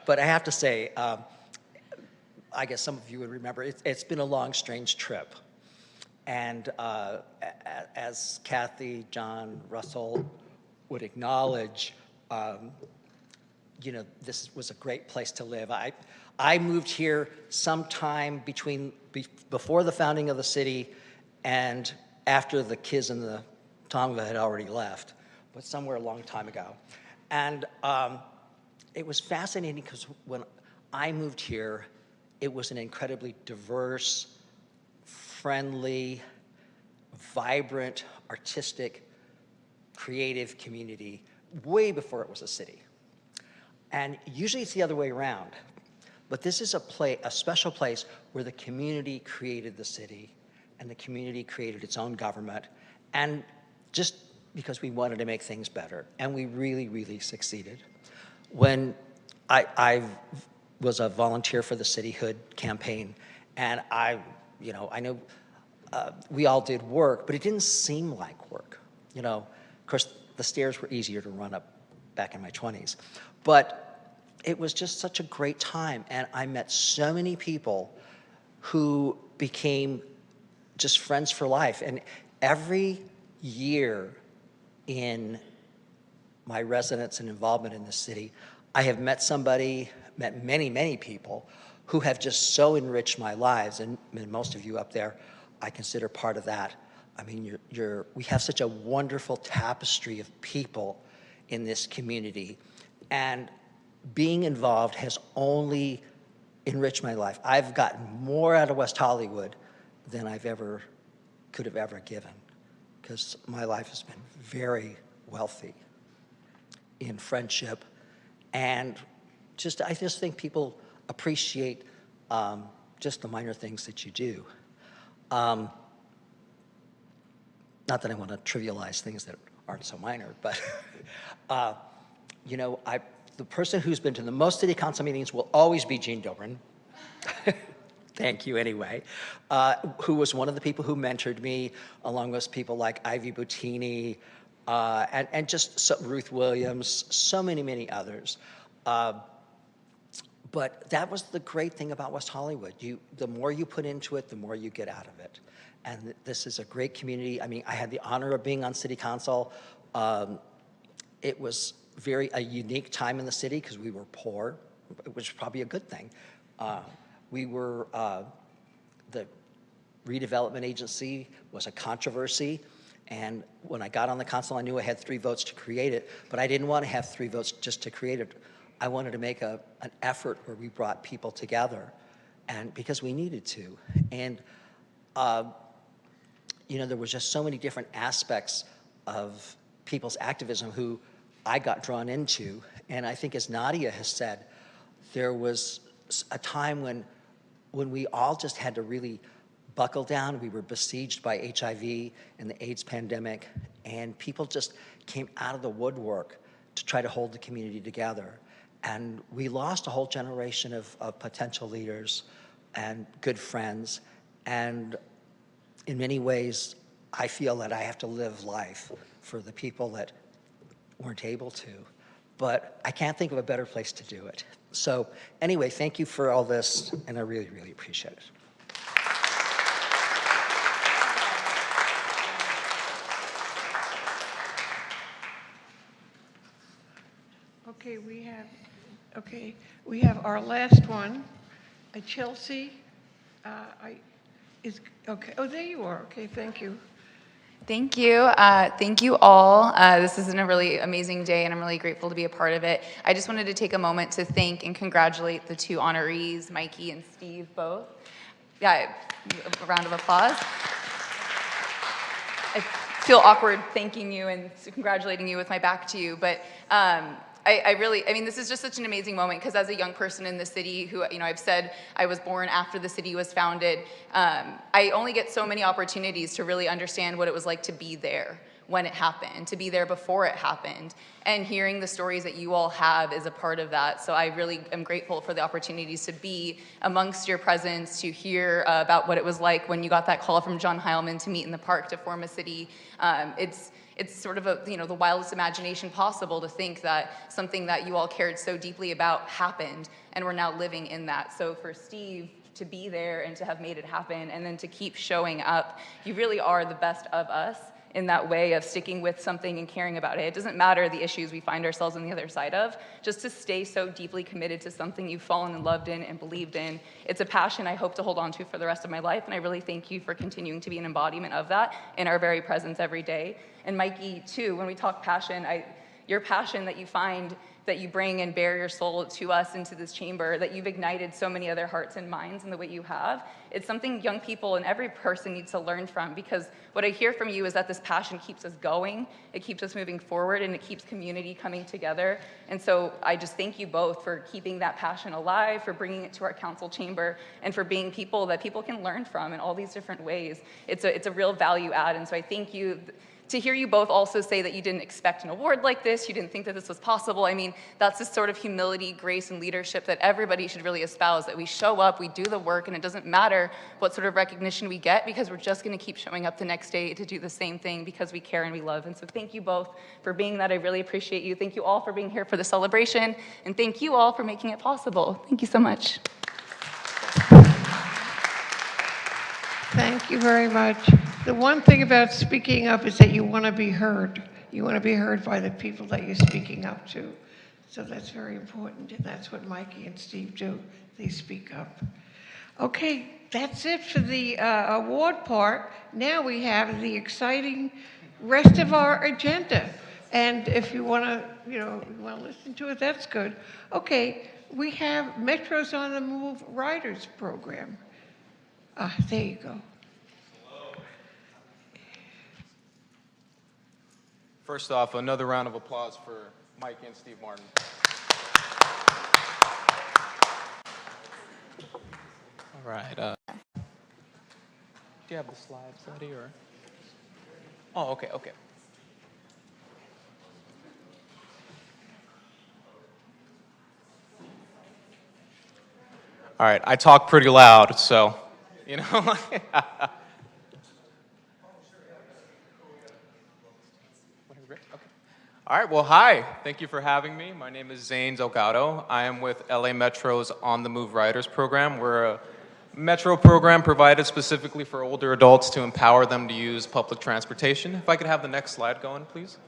but I have to say, I guess some of you would remember, it's been a long, strange trip. And as Kathy, John, Russell would acknowledge, you know, this was a great place to live. I moved here sometime before the founding of the city and after the kids in the Tonga had already left, but somewhere a long time ago. And it was fascinating because when I moved here, it was an incredibly diverse, friendly, vibrant, artistic, creative community way before it was a city. And usually it's the other way around. But this is a special place where the community created the city and the community created its own government. And just because we wanted to make things better. And we really, really succeeded. When I was a volunteer for the cityhood campaign, and I know we all did work, but it didn't seem like work. You know, of course, the stairs were easier to run up back in my 20s. But it was just such a great time, and I met so many people who became just friends for life. And every year in my residence and involvement in the city, I have met many, many people who have just so enriched my lives, and most of you up there, I consider part of that. I mean, we have such a wonderful tapestry of people in this community, and being involved has only enriched my life. I've gotten more out of West Hollywood than could have ever given, because my life has been very wealthy in friendship, and I just think people appreciate just the minor things that you do. Not that I want to trivialize things that aren't so minor, but you know, the person who's been to the most city council meetings will always be Gene Dobrin. Thank you anyway, who was one of the people who mentored me, along with people like Ivy Bottini, and just Ruth Williams, so many, many others. But that was the great thing about West Hollywood. The more you put into it, the more you get out of it. And this is a great community. I mean, I had the honor of being on city council. It was a unique time in the city because we were poor, which was probably a good thing. The redevelopment agency was a controversy. And when I got on the council, I knew I had 3 votes to create it, but I didn't want to have 3 votes just to create it. I wanted to make an effort where we brought people together, and because we needed to. And you know, there was just so many different aspects of people's activism who I got drawn into. And I think, as Nadia has said, there was a time when we all just had to really buckle down. We were besieged by HIV and the AIDS pandemic, and people just came out of the woodwork to try to hold the community together. And we lost a whole generation of potential leaders and good friends. And in many ways, I feel that I have to live life for the people that weren't able to. But I can't think of a better place to do it. So anyway, thank you for all this, and I really, really appreciate it. We have our last one, Chelsea. Okay. Oh, there you are. Okay, thank you. Thank you. Thank you all. This has been a really amazing day, and I'm really grateful to be a part of it. I just wanted to take a moment to thank and congratulate the two honorees, Mikey and Steve, both. Yeah, a round of applause. I feel awkward thanking you and congratulating you with my back to you, but I mean, this is just such an amazing moment because as a young person in the city who, I've said I was born after the city was founded, I only get so many opportunities to really understand what it was like to be there when it happened, to be there before it happened. And hearing the stories that you all have is a part of that. So I really am grateful for the opportunities to be amongst your presence, to hear about what it was like when you got that call from John Heilman to meet in the park to form a city. It's sort of the wildest imagination possible to think that something that you all cared so deeply about happened, and we're now living in that. So for Steve to be there and to have made it happen, and then to keep showing up, you really are the best of us in that way of sticking with something and caring about it. It doesn't matter the issues we find ourselves on the other side of, just to stay so deeply committed to something you've fallen and loved in and believed in. It's a passion I hope to hold on to for the rest of my life, and I really thank you for continuing to be an embodiment of that in our very presence every day. And Mikey, too, when we talk passion, your passion that you find, that you bring and bear your soul to us into this chamber, that you've ignited so many other hearts and minds in the way you have, it's something young people and every person needs to learn from, because what I hear from you is that this passion keeps us going, it keeps us moving forward, and it keeps community coming together. And so I just thank you both for keeping that passion alive, for bringing it to our council chamber, and for being people that people can learn from in all these different ways. It's a real value add, and so I thank you. To hear you both also say that you didn't expect an award like this, you didn't think that this was possible, I mean, that's the sort of humility, grace, and leadership that everybody should really espouse, that we show up, we do the work, and it doesn't matter what sort of recognition we get, because we're just gonna keep showing up the next day to do the same thing because we care and we love. And so thank you both for being that. I really appreciate you. Thank you all for being here for the celebration, and thank you all for making it possible. Thank you so much. Thank you very much. The one thing about speaking up is that you want to be heard. You want to be heard by the people that you're speaking up to. So that's very important, and that's what Mikey and Steve do. They speak up. Okay, that's it for the award part. Now we have the exciting rest of our agenda. And if you want to, listen to it, that's good. Okay, we have Metro's on the Move Riders program. There you go. First off, another round of applause for Mike and Steve Martin. All right. Do you have the slides ready, or? Oh, okay. All right. I talk pretty loud, so, All right, well, hi. Thank you for having me. My name is Zane Delgado. I am with LA Metro's On the Move Riders program. We're a Metro program provided specifically for older adults to empower them to use public transportation. If I could have the next slide going, please.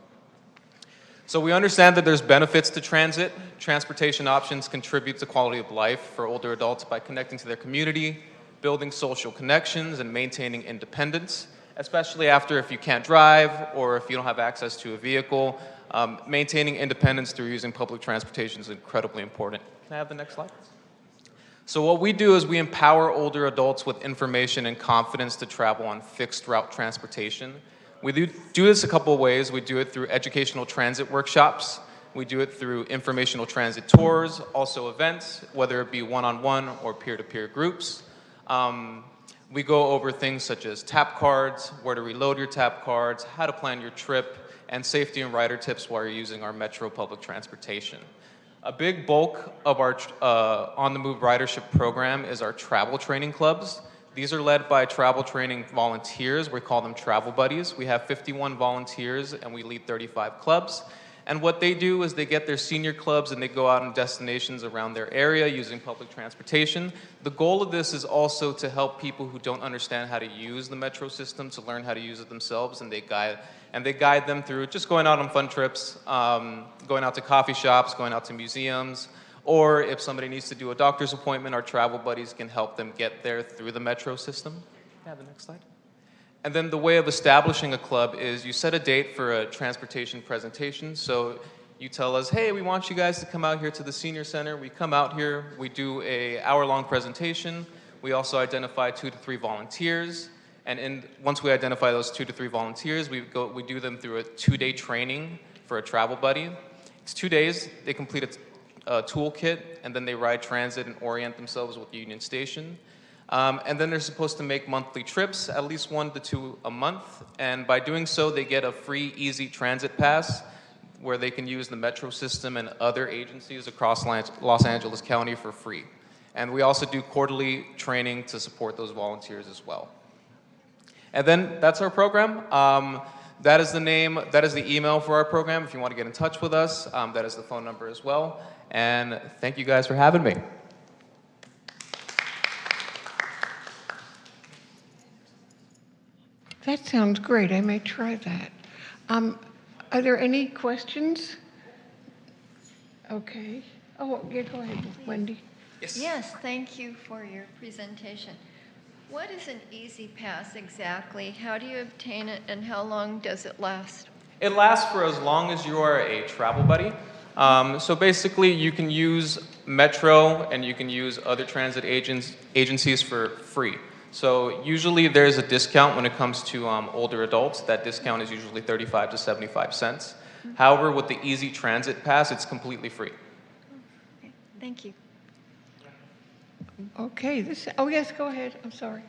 So we understand that there's benefits to transit. Transportation options contribute to quality of life for older adults by connecting to their community, building social connections, and maintaining independence, especially after if you can't drive or if you don't have access to a vehicle. Maintaining independence through using public transportation is incredibly important. Can I have the next slide? So what we do is we empower older adults with information and confidence to travel on fixed route transportation. We do this a couple of ways. We do it through educational transit workshops. We do it through informational transit tours, also events, whether it be one-on-one or peer-to-peer groups. We go over things such as tap cards, where to reload your tap cards, how to plan your trip, and safety and rider tips while you're using our Metro public transportation. A big bulk of our On the Move ridership program is our travel training clubs. These are led by travel training volunteers. We call them travel buddies. We have 51 volunteers and we lead 35 clubs. And what they do is they get their senior clubs and they go out on destinations around their area using public transportation. The goal of this is also to help people who don't understand how to use the Metro system to learn how to use it themselves, and they guide them through just going out on fun trips, going out to coffee shops, going out to museums, or if somebody needs to do a doctor's appointment, our travel buddies can help them get there through the Metro system. Can I have the next slide? And then the way of establishing a club is you set a date for a transportation presentation. So you tell us, hey, we want you guys to come out here to the senior center. We come out here, we do an hour-long presentation. We also identify 2 to 3 volunteers. And once we identify those 2 to 3 volunteers, we do them through a 2-day training for a travel buddy. It's 2 days. They complete a toolkit, and then they ride transit and orient themselves with Union Station. And then they're supposed to make monthly trips, at least 1 to 2 a month. And by doing so, they get a free, easy transit pass where they can use the metro system and other agencies across Los Angeles County for free. And we also do quarterly training to support those volunteers as well. And then that's our program. That is the name, that is the email for our program if you want to get in touch with us. That is the phone number as well. And thank you guys for having me. That sounds great. I may try that. Are there any questions? Okay. Oh, yeah, go ahead, Wendy. Yes, thank you for your presentation. What is an Easy Pass exactly? How do you obtain it, and how long does it last? It lasts for as long as you are a travel buddy. So basically, you can use Metro and you can use other transit agencies for free. So usually there's a discount when it comes to older adults. That discount is usually 35 to 75 cents. However, with the Easy Transit Pass, it's completely free. Okay, thank you. Okay, oh yes, go ahead, I'm sorry.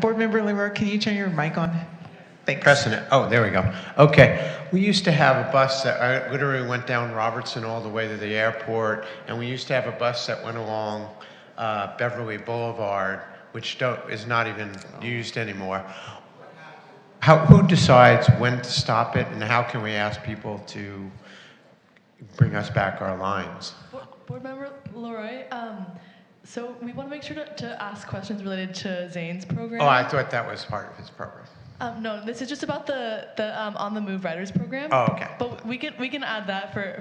Board Member Leroy, can you turn your mic on? Thanks. Pressing it. Oh, there we go. Okay. We used to have a bus that literally went down Robertson all the way to the airport, and we used to have a bus that went along Beverly Boulevard, which is not even used anymore. Who decides when to stop it, and how can we ask people to bring us back our lines? Board Member Leroy, so we want to make sure to ask questions related to Zane's program. Oh, I thought that was part of his program. No, this is just about the On the Move Riders program. Oh, okay. But we can add that for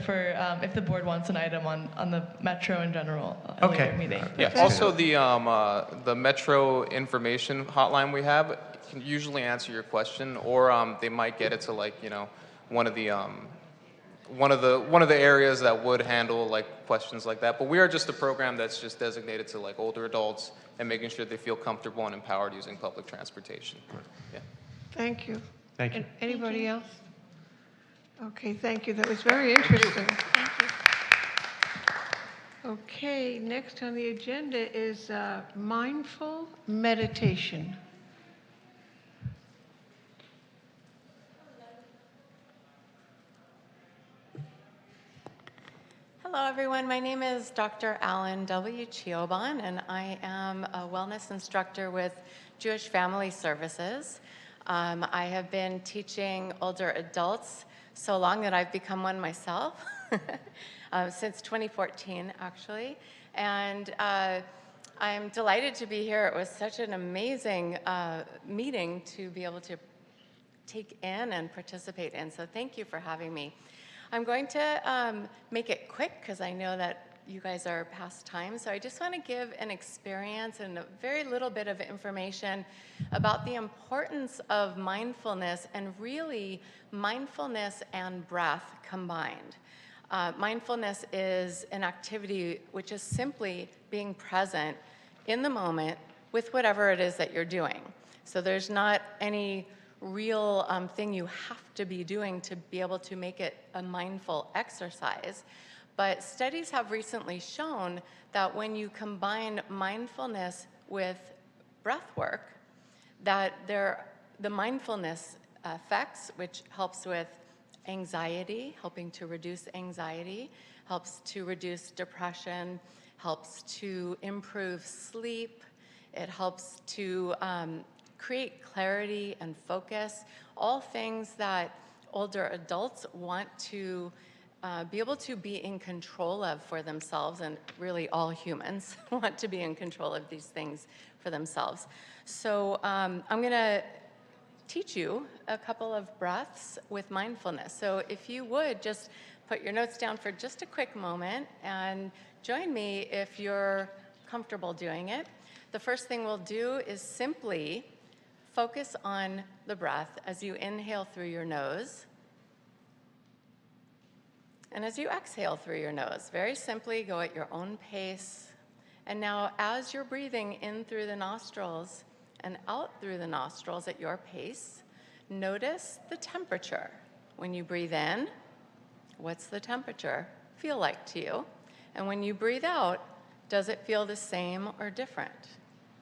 if the board wants an item on the Metro in general. At a later meeting. Yeah. Also, the Metro information hotline we have can usually answer your question, or they might get it to one of the areas that would handle questions like that. But we are just a program that's just designated to older adults and making sure they feel comfortable and empowered using public transportation. Yeah. Thank you. Thank you. Anybody else? Okay, thank you. That was very interesting. Thank you. Okay, next on the agenda is mindful meditation. Hello, everyone. My name is Dr. Alan W. Chioban, and I am a wellness instructor with Jewish Family Services. I have been teaching older adults so long that I've become one myself, since 2014, actually. And I'm delighted to be here. It was such an amazing meeting to be able to take in and participate in, so thank you for having me. I'm going to make it quick because I know that you guys are past time. So I just want to give an experience and a very little bit of information about the importance of mindfulness, and really mindfulness and breath combined. Mindfulness is an activity which is simply being present in the moment with whatever it is that you're doing. So there's not any real thing you have to be doing to be able to make it a mindful exercise. But studies have recently shown that when you combine mindfulness with breath work, that the mindfulness effects, which helps with anxiety, helping to reduce anxiety, helps to reduce depression, helps to improve sleep, it helps to create clarity and focus, all things that older adults want to be able to be in control of for themselves, and really all humans want to be in control of these things for themselves. So I'm going to teach you a couple of breaths with mindfulness. So if you would just put your notes down for just a quick moment and join me if you're comfortable doing it. The first thing we'll do is simply focus on the breath as you inhale through your nose. And as you exhale through your nose, very simply go at your own pace. And now as you're breathing in through the nostrils and out through the nostrils at your pace, notice the temperature. When you breathe in, what's the temperature feel like to you? And when you breathe out, does it feel the same or different?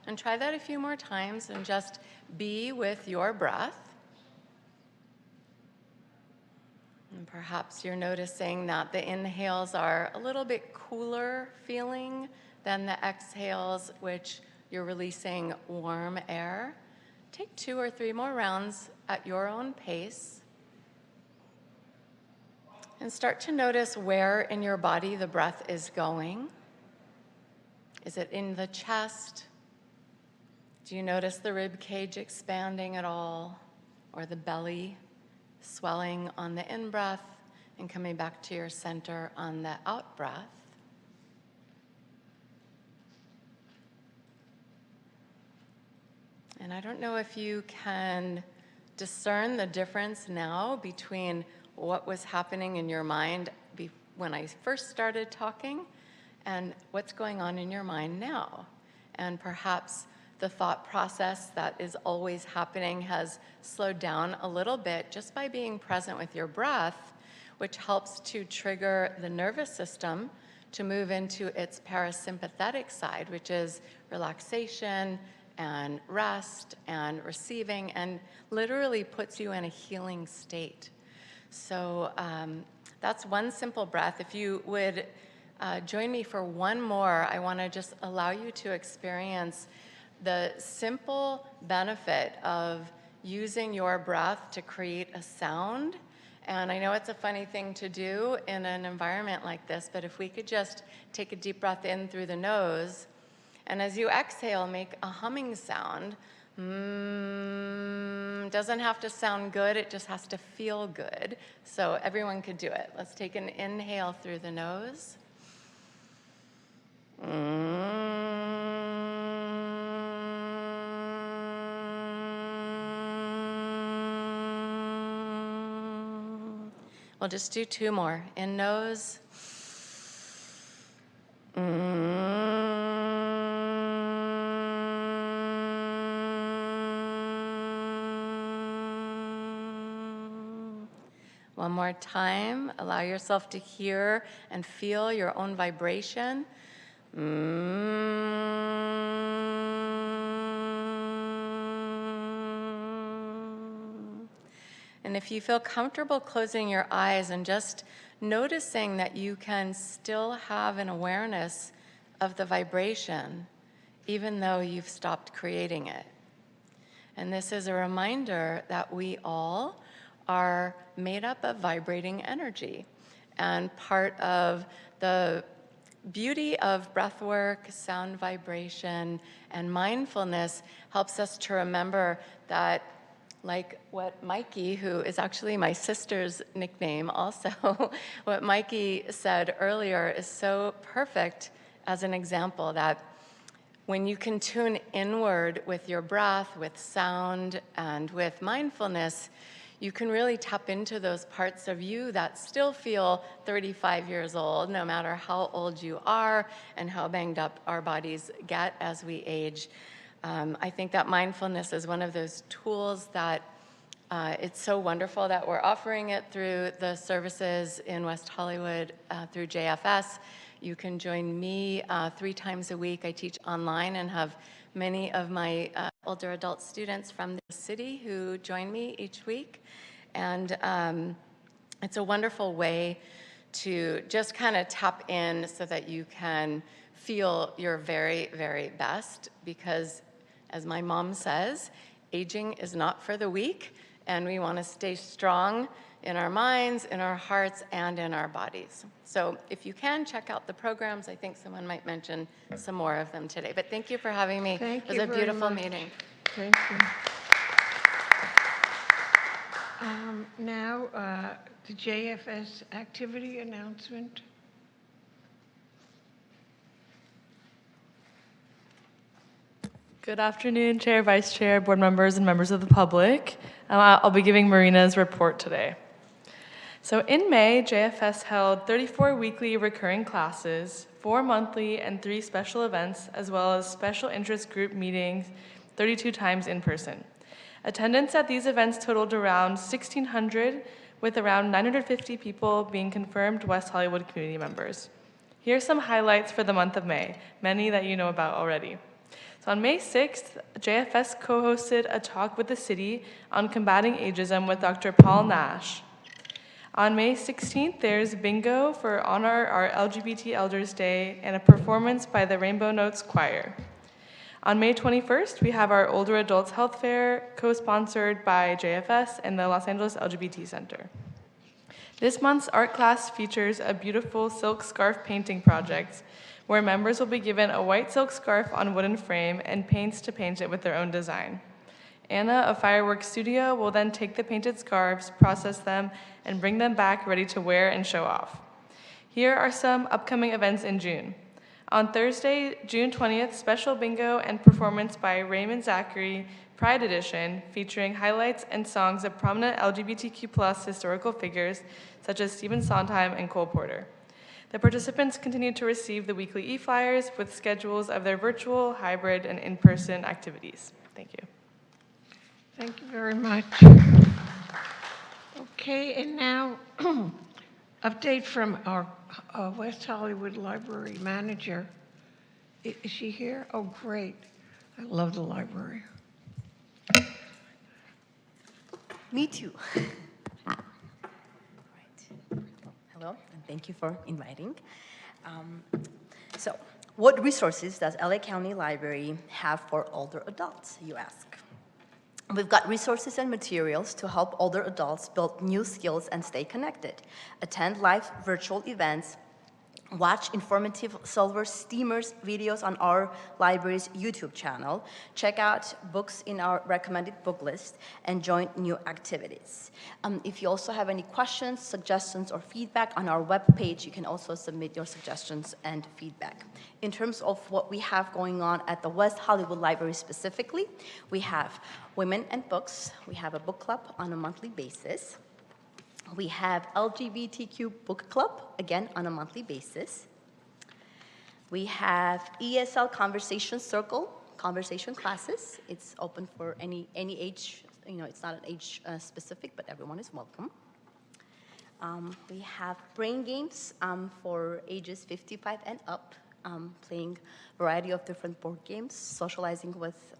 And try that a few more times and just be with your breath. And perhaps you're noticing that the inhales are a little bit cooler feeling than the exhales, which you're releasing warm air. Take 2 or 3 more rounds at your own pace. And start to notice where in your body the breath is going. Is it in the chest? Do you notice the rib cage expanding at all? Or the belly swelling on the in-breath and coming back to your center on the out-breath? And I don't know if you can discern the difference now between what was happening in your mind when I first started talking and what's going on in your mind now. And perhaps the thought process that is always happening has slowed down a little bit just by being present with your breath, which helps to trigger the nervous system to move into its parasympathetic side, which is relaxation and rest and receiving, and literally puts you in a healing state. So that's one simple breath. If you would join me for one more, I want to just allow you to experience the simple benefit of using your breath to create a sound. And I know it's a funny thing to do in an environment like this, but if we could just take a deep breath in through the nose, and as you exhale, make a humming sound. Doesn't have to sound good, it just has to feel good. So everyone could do it. Let's take an inhale through the nose. We'll just do 2 more. In nose. One more time. Allow yourself to hear and feel your own vibration. And if you feel comfortable closing your eyes and just noticing that you can still have an awareness of the vibration, even though you've stopped creating it. And this is a reminder that we all are made up of vibrating energy. And part of the beauty of breath work, sound vibration, and mindfulness helps us to remember that, like what Mikey, who is actually my sister's nickname also, what Mikey said earlier is so perfect as an example, that when you can tune inward with your breath, with sound, and with mindfulness, you can really tap into those parts of you that still feel 35 years old, no matter how old you are and how banged up our bodies get as we age. I think that mindfulness is one of those tools that it's so wonderful that we're offering it through the services in West Hollywood through JFS. You can join me 3 times a week. I teach online and have many of my older adult students from the city who join me each week. And it's a wonderful way to just kind of tap in so that you can feel your very, very best, because as my mom says, aging is not for the weak, and we want to stay strong in our minds, in our hearts, and in our bodies. So if you can, check out the programs. I think someone might mention some more of them today. But thank you for having me. Thank it was you a very beautiful much. meeting. Thank you. Now, the JFS activity announcement. Good afternoon, Chair, Vice Chair, board members, and members of the public. I'll be giving Marina's report today. So in May, JFS held 34 weekly recurring classes, 4 monthly and 3 special events, as well as special interest group meetings 32 times in person. Attendance at these events totaled around 1,600, with around 950 people being confirmed West Hollywood community members. Here are some highlights for the month of May, many that you know about already. So on May 6th, JFS co-hosted a talk with the city on combating ageism with Dr. Paul Nash. On May 16th, there's bingo for Honor Our LGBT Elders Day and a performance by the Rainbow Notes Choir. On May 21st, we have our Older Adults Health Fair, co-sponsored by JFS and the Los Angeles LGBT Center. This month's art class features a beautiful silk scarf painting project where members will be given a white silk scarf on wooden frame and paints to paint it with their own design. Anna, a fireworks studio, will then take the painted scarves, process them, and bring them back ready to wear and show off. Here are some upcoming events in June. On Thursday, June 20th, special bingo and performance by Raymond Zachary, Pride Edition, featuring highlights and songs of prominent LGBTQ+ historical figures such as Stephen Sondheim and Cole Porter. The participants continue to receive the weekly e-flyers with schedules of their virtual, hybrid, and in-person activities. Thank you. Thank you very much. Okay, and now update from our West Hollywood Library manager. Is she here? Oh, great. I love the library. Me too. Hello, and thank you for inviting. So, what resources does LA County Library have for older adults, you ask? We've got resources and materials to help older adults build new skills and stay connected, attend live virtual events, watch informative Silver Steamers videos on our library's YouTube channel, check out books in our recommended book list, and join new activities. If you also have any questions, suggestions, or feedback on our webpage, you can also submit your suggestions and feedback. In terms of what we have going on at the West Hollywood Library specifically, we have Women and Books. We have a book club on a monthly basis. We have LGBTQ Book Club, again, on a monthly basis. We have ESL Conversation Circle, conversation classes. It's open for any age, it's not an age specific, but everyone is welcome. We have brain games for ages 55 and up, playing a variety of different board games, socializing with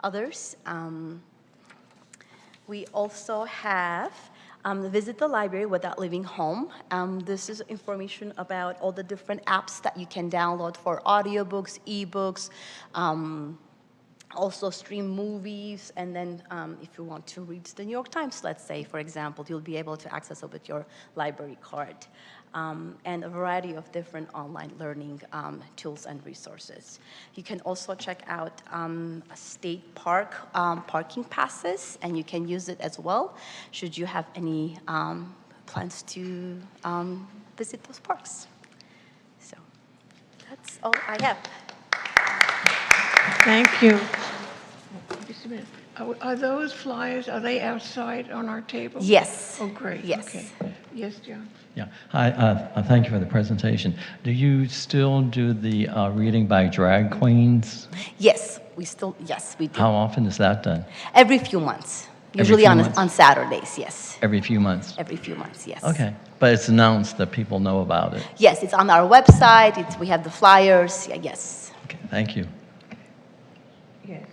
others. We also have Visit the Library Without Leaving Home. This is information about all the different apps that you can download for audiobooks, ebooks, also stream movies, and then if you want to read the New York Times, let's say, for example, you'll be able to access it with your library card. And a variety of different online learning tools and resources. You can also check out state park parking passes, and you can use it as well should you have any plans to visit those parks. So that's all I have. Thank you. Just a minute. Are those flyers, are they outside on our table? Yes. Oh, great. Yes. Okay. Yes, John? Yeah. Hi, thank you for the presentation. Do you still do the reading by drag queens? Yes, we do. How often is that done? Every few months. Usually on Saturdays, yes. Every few months? Every few months, yes. Okay. But it's announced that people know about it? Yes, it's on our website. We have the flyers. Yes. Okay, thank you. Yes.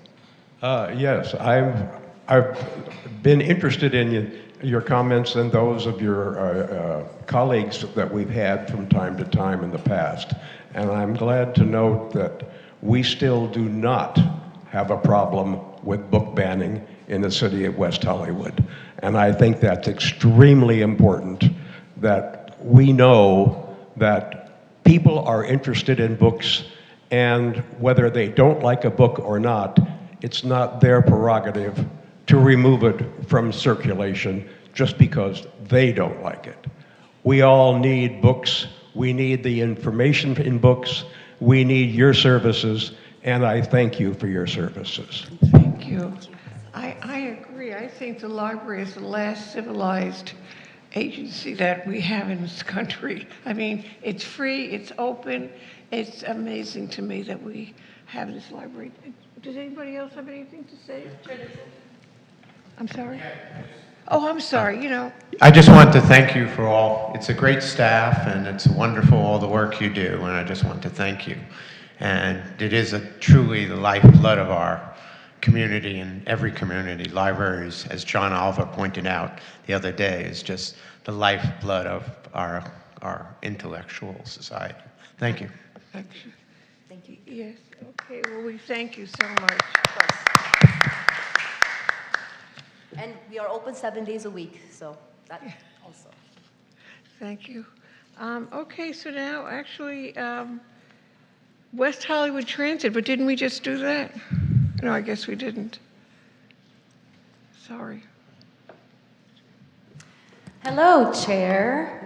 Yes, I've been interested in your comments and those of your colleagues that we've had from time to time in the past. And I'm glad to note that we still do not have a problem with book banning in the city of West Hollywood. And I think that's extremely important, that we know that people are interested in books, and whether they don't like a book or not, it's not their prerogative to remove it from circulation just because they don't like it. We all need books. We need the information in books. We need your services and I thank you for your services. Thank you. I agree. I think the library is the last civilized agency that we have in this country. I mean, it's free, it's open. It's amazing to me that we have this library. Does anybody else have anything to say? I'm sorry? Oh, I'm sorry, you know. I just want to thank you for all. It's a great staff, and it's wonderful all the work you do, and I just want to thank you. And it is truly the lifeblood of our community, and every community. Libraries, as John Alva pointed out the other day, is just the lifeblood of our intellectual society. Thank you. Thank you. Yes, okay, well, we thank you so much. And we are open 7 days a week, so that also. Thank you. Okay, so now actually, West Hollywood Transit, but didn't we just do that? No, I guess we didn't. Sorry. Hello, Chair,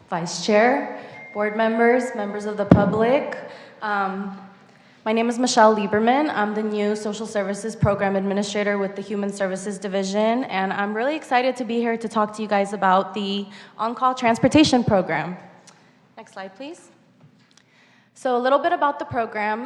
Vice Chair, board members, members of the public. My name is Michelle Lieberman. I'm the new Social Services Program Administrator with the Human Services Division, and I'm really excited to be here to talk to you guys about the On-Call Transportation Program. Next slide, please. So a little bit about the program.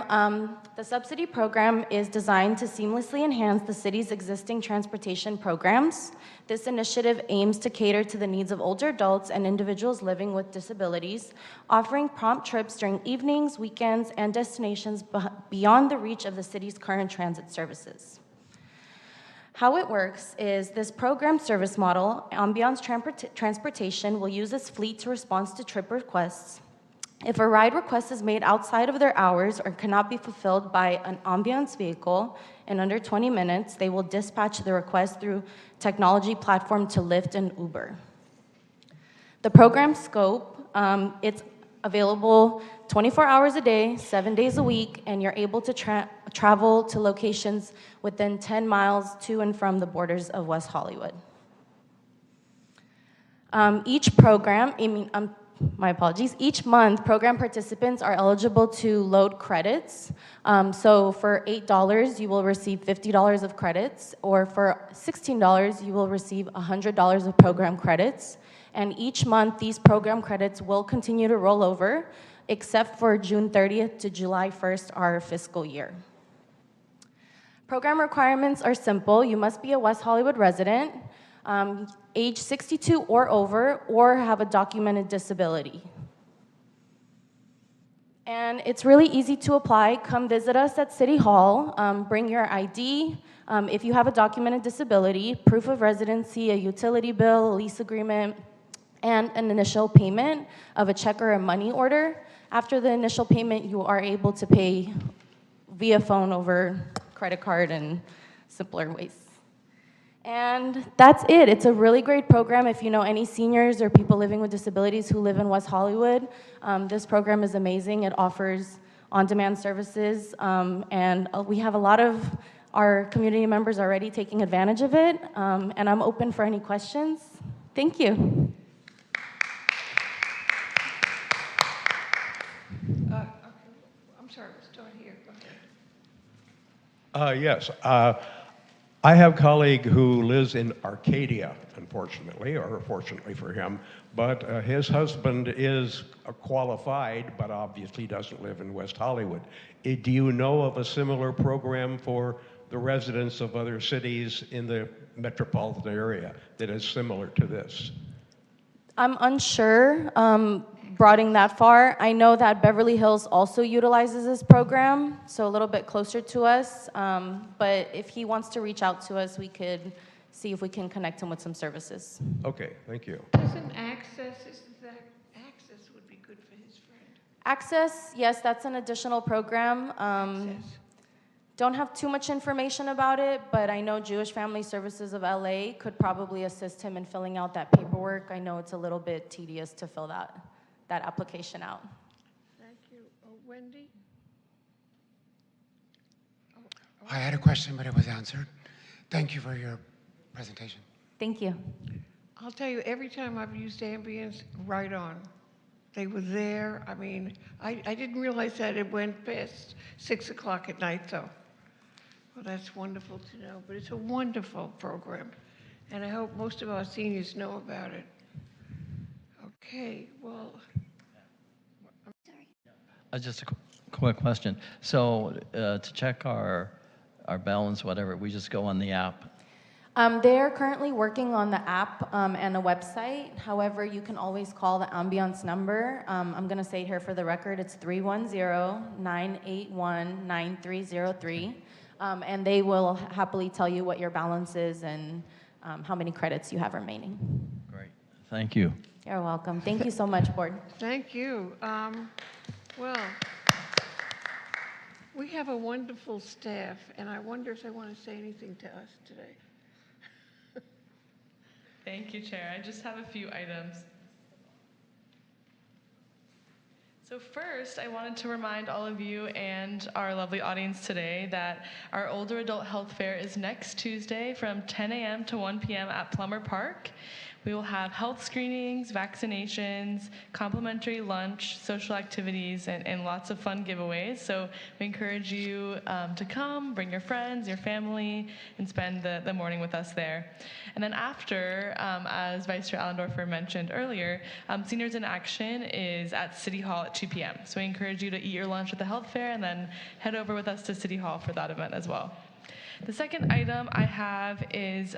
The subsidy program is designed to seamlessly enhance the city's existing transportation programs. This initiative aims to cater to the needs of older adults and individuals living with disabilities, offering prompt trips during evenings, weekends, and destinations beyond the reach of the city's current transit services. How it works is this program service model, Ambiance Transportation, will use its fleet to respond to trip requests. If a ride request is made outside of their hours or cannot be fulfilled by an Ambiance vehicle in under 20 minutes, they will dispatch the request through technology platform to Lyft and Uber. The program scope, it's available 24 hours a day, 7 days a week, and you're able to travel to locations within 10 miles to and from the borders of West Hollywood. Each program, my apologies. Each month, program participants are eligible to load credits. So for $8, you will receive $50 of credits, or for $16, you will receive $100 of program credits. And each month, these program credits will continue to roll over, except for June 30th to July 1st, our fiscal year. Program requirements are simple. You must be a West Hollywood resident, age 62 or over, or have a documented disability. And it's really easy to apply. Come visit us at City Hall. Bring your ID. If you have a documented disability, proof of residency, a utility bill, a lease agreement, and an initial payment of a check or a money order. After the initial payment, you are able to pay via phone, over credit card, and simpler ways. And that's it. It's a really great program. If you know any seniors or people living with disabilities who live in West Hollywood, this program is amazing. It offers on-demand services, and we have a lot of our community members already taking advantage of it, and I'm open for any questions. Thank you. I'm sorry, we'll start here. Go ahead. Yes. I have a colleague who lives in Arcadia, unfortunately, or fortunately for him, but his husband is qualified, but obviously doesn't live in West Hollywood. Do you know of a similar program for the residents of other cities in the metropolitan area that is similar to this? I'm unsure, broadening that far. I know that Beverly Hills also utilizes this program, so a little bit closer to us. But if he wants to reach out to us, we could see if we can connect him with some services. Okay, thank you. Doesn't access would be good for his friend? Access, yes, that's an additional program. Don't have too much information about it, but I know Jewish Family Services of LA could probably assist him in filling out that paperwork. I know it's a little bit tedious to fill that application out. Thank you. Wendy? I had a question, but it was answered. Thank you for your presentation. Thank you. I'll tell you, every time I've used Ambience, right on. They were there. I mean, I didn't realize that it went past 6 o'clock at night, though. Well, that's wonderful to know, but it's a wonderful program, and I hope most of our seniors know about it. Okay, well, Just a quick question. So to check our balance, whatever, we just go on the app. They're currently working on the app and a website. However, you can always call the Ambiance number. I'm going to say it here for the record. It's 310-981-9303. And they will happily tell you what your balance is and how many credits you have remaining. Great. Thank you. You're welcome. Thank you so much, Board. thank you. Well, we have a wonderful staff, and I wonder if they want to say anything to us today. Thank you, Chair. I just have a few items. So first, I wanted to remind all of you and our lovely audience today that our Older Adult Health Fair is next Tuesday from 10 a.m. to 1 p.m. at Plummer Park. We will have health screenings, vaccinations, complimentary lunch, social activities, and lots of fun giveaways. So we encourage you to come, bring your friends, your family, and spend the morning with us there. And then after, as Vice Chair Allendorfer mentioned earlier, Seniors in Action is at City Hall at 2 p.m. So we encourage you to eat your lunch at the health fair and then head over with us to City Hall for that event as well. The second item I have is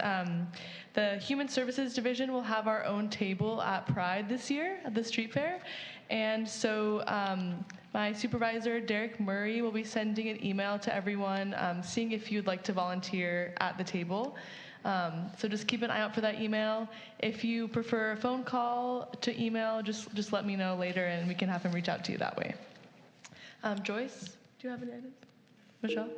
the Human Services Division will have our own table at Pride this year at the street fair. And so my supervisor, Derek Murray, will be sending an email to everyone, seeing if you'd like to volunteer at the table. So just keep an eye out for that email. If you prefer a phone call to email, just let me know later and we can have him reach out to you that way. Joyce, do you have any items? Michelle?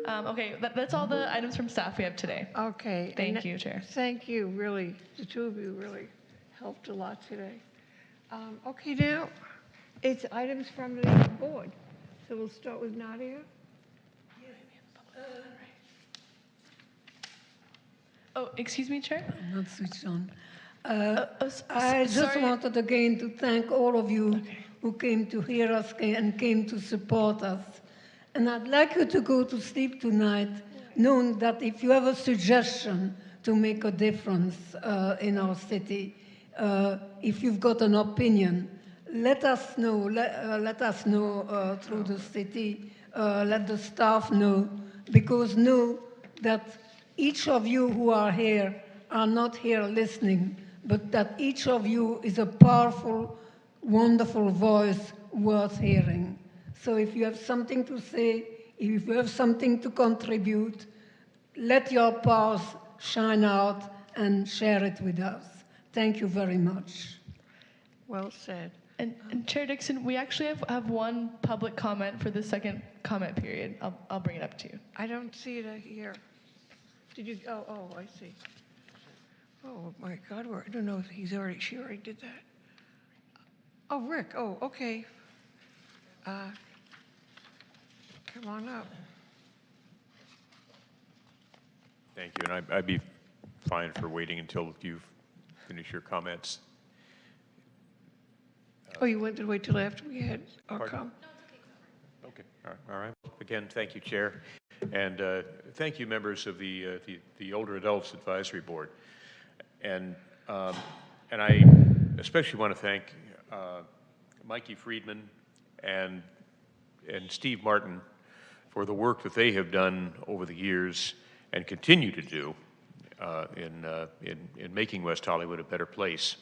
Okay, that's all the items from staff we have today. Okay. Thank you, Chair. Thank you, really. The two of you really helped a lot today. Okay, now it's items from the board. So we'll start with Nadia. Oh, excuse me, Chair? I'm not switched on. I just wanted again to thank all of you who came to hear us and came to support us. And I'd like you to go to sleep tonight knowing that if you have a suggestion to make a difference in our city, if you've got an opinion, let us know. Let us know through the city. Let the staff know, because know that each of you who are here are not here listening, but that each of you is a powerful, wonderful voice worth hearing. So if you have something to say, if you have something to contribute, let your powers shine out and share it with us. Thank you very much. Well said. And Chair Dixon, we actually have one public comment for the second comment period. I'll bring it up to you. I don't see it here. Did you? Oh, I see. Oh my God, I don't know if she already did that. Oh, Rick. Oh, okay. Come on up. Thank you, and I'd be fine for waiting until you finish your comments. Oh, you wanted to wait till after we had our Pardon? Okay, all right. Again, thank you, Chair, and thank you, members of the Older Adults Advisory Board, and I especially want to thank Mikey Friedman and Steve Martin for the work that they have done over the years and continue to do in making West Hollywood a better place.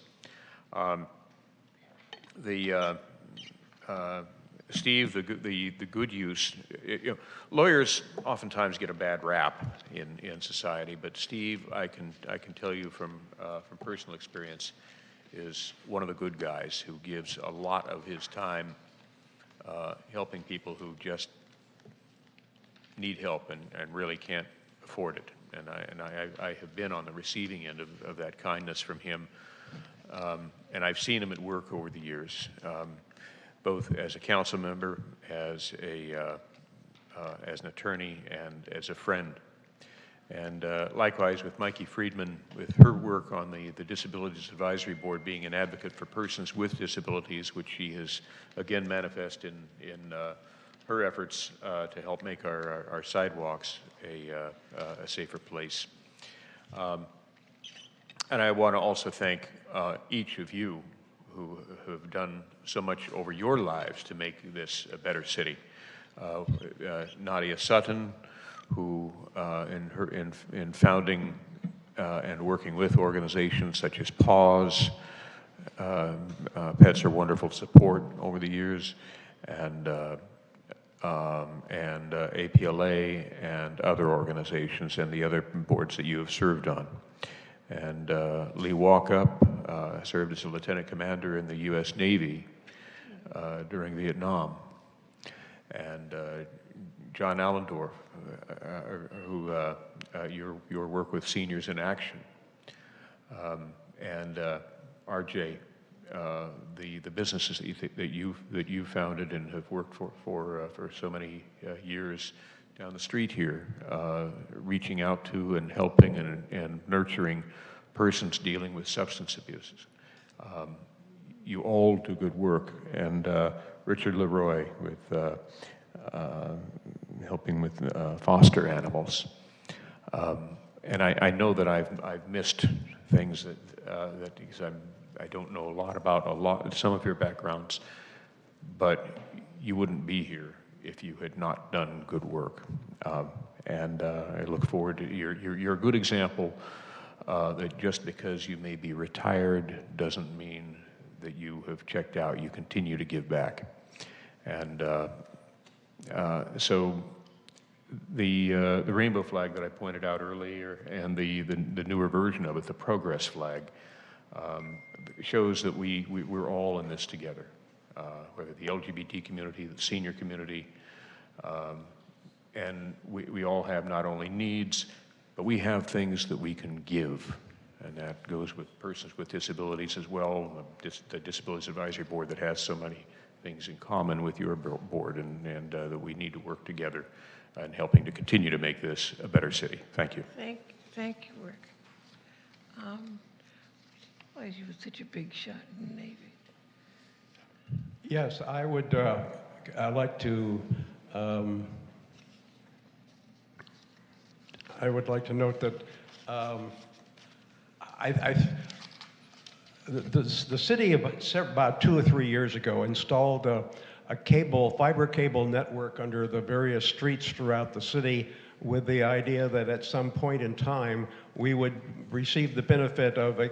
Steve, the good use, lawyers oftentimes get a bad rap in society, but Steve, I can tell you from personal experience, is one of the good guys who gives a lot of his time helping people who just need help and really can't afford it. And I have been on the receiving end of that kindness from him, and I've seen him at work over the years, both as a council member, as an attorney, and as a friend. And likewise with Mikey Friedman, with her work on the Disabilities Advisory Board, being an advocate for persons with disabilities, which she has again manifest in her efforts to help make our sidewalks a safer place. And I want to also thank each of you who have done so much over your lives to make this a better city. Nadia Sutton, who in founding and working with organizations such as PAWS, Pets Are Wonderful Support over the years, and APLA and other organizations and the other boards that you have served on. And Lee Walkup served as a lieutenant commander in the U.S. Navy during Vietnam. And John Allendorf, who your work with Seniors in Action, and RJ, the businesses that you founded and have worked for so many years down the street here, reaching out to and helping and nurturing persons dealing with substance abuses. You all do good work, and Richard Leroy with helping with foster animals. And I know that I've missed things that because I don't know a lot about some of your backgrounds, but you wouldn't be here if you had not done good work. And I look forward to you're a good example that just because you may be retired doesn't mean that you have checked out. You continue to give back. And so the rainbow flag that I pointed out earlier and the newer version of it, the progress flag, shows that we're all in this together, whether the LGBT community, the senior community, and we all have not only needs, but we have things that we can give. And that goes with persons with disabilities as well, the Disabilities Advisory Board that has so many things in common with your board, and that we need to work together in helping to continue to make this a better city. Thank you. Thank you, Rick. Why you were such a big shot in the Navy? Yes, I would like to. I would like to note that the city about 2 or 3 years ago installed a fiber cable network under the various streets throughout the city, with the idea that at some point in time we would receive the benefit of a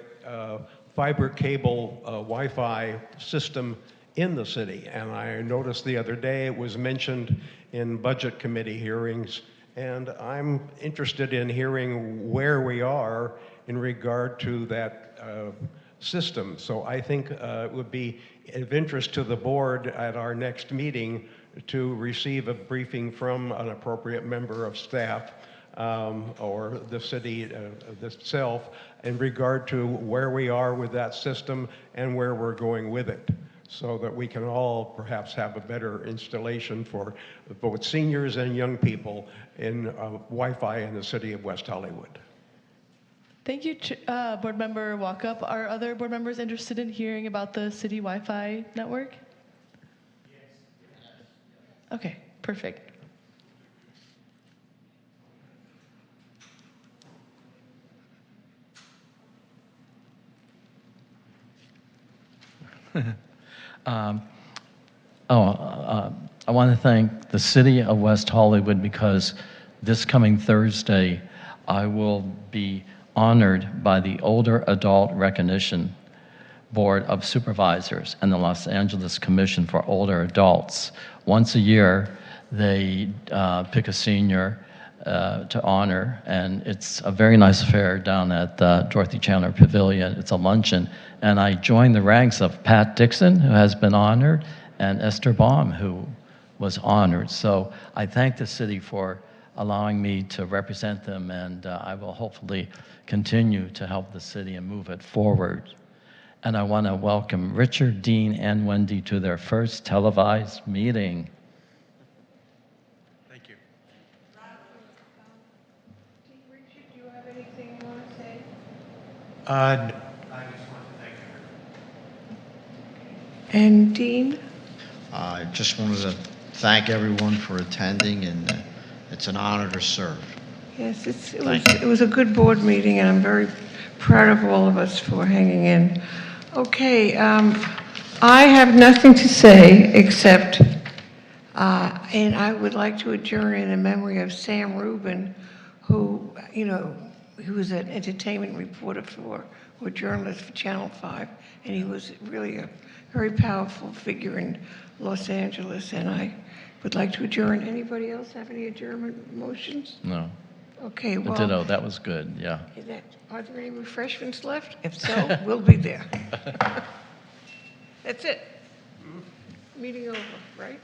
fiber cable Wi-Fi system in the city. And I noticed the other day it was mentioned in budget committee hearings, and I'm interested in hearing where we are in regard to that system. So I think it would be of interest to the board at our next meeting to receive a briefing from an appropriate member of staff or the city itself in regard to where we are with that system and where we're going with it, so that we can all perhaps have a better installation for both seniors and young people in Wi-Fi in the city of West Hollywood. Thank you, Board Member Walkup. Are other board members interested in hearing about the city Wi-Fi network? Yes. Okay, perfect. I want to thank the City of West Hollywood because this coming Thursday, I will be honored by the Older Adult Recognition Board of Supervisors and the Los Angeles Commission for Older Adults. Once a year, they pick a senior to honor, and it's a very nice affair down at Dorothy Chandler Pavilion. It's a luncheon, and I joined the ranks of Pat Dixon, who has been honored, and Esther Baum, who was honored. So I thank the city for allowing me to represent them, and I will hopefully continue to help the city and move it forward. And I want to welcome Richard, Dean, and Wendy to their first televised meeting. Thank you. Uh, And Dean? I just wanted to thank everyone for attending, and it's an honor to serve. Yes, Thank it was a good board meeting, and I'm very proud of all of us for hanging in. Okay, I have nothing to say except, and I would like to adjourn in the memory of Sam Rubin, who, he was an entertainment reporter or journalist for Channel 5, and he was really a very powerful figure in Los Angeles, and I would like to adjourn. Anybody else have any adjournment motions? No. Okay, well. Ditto, that was good, yeah. Are there any refreshments left? If so, we'll be there. That's it. Meeting over, right?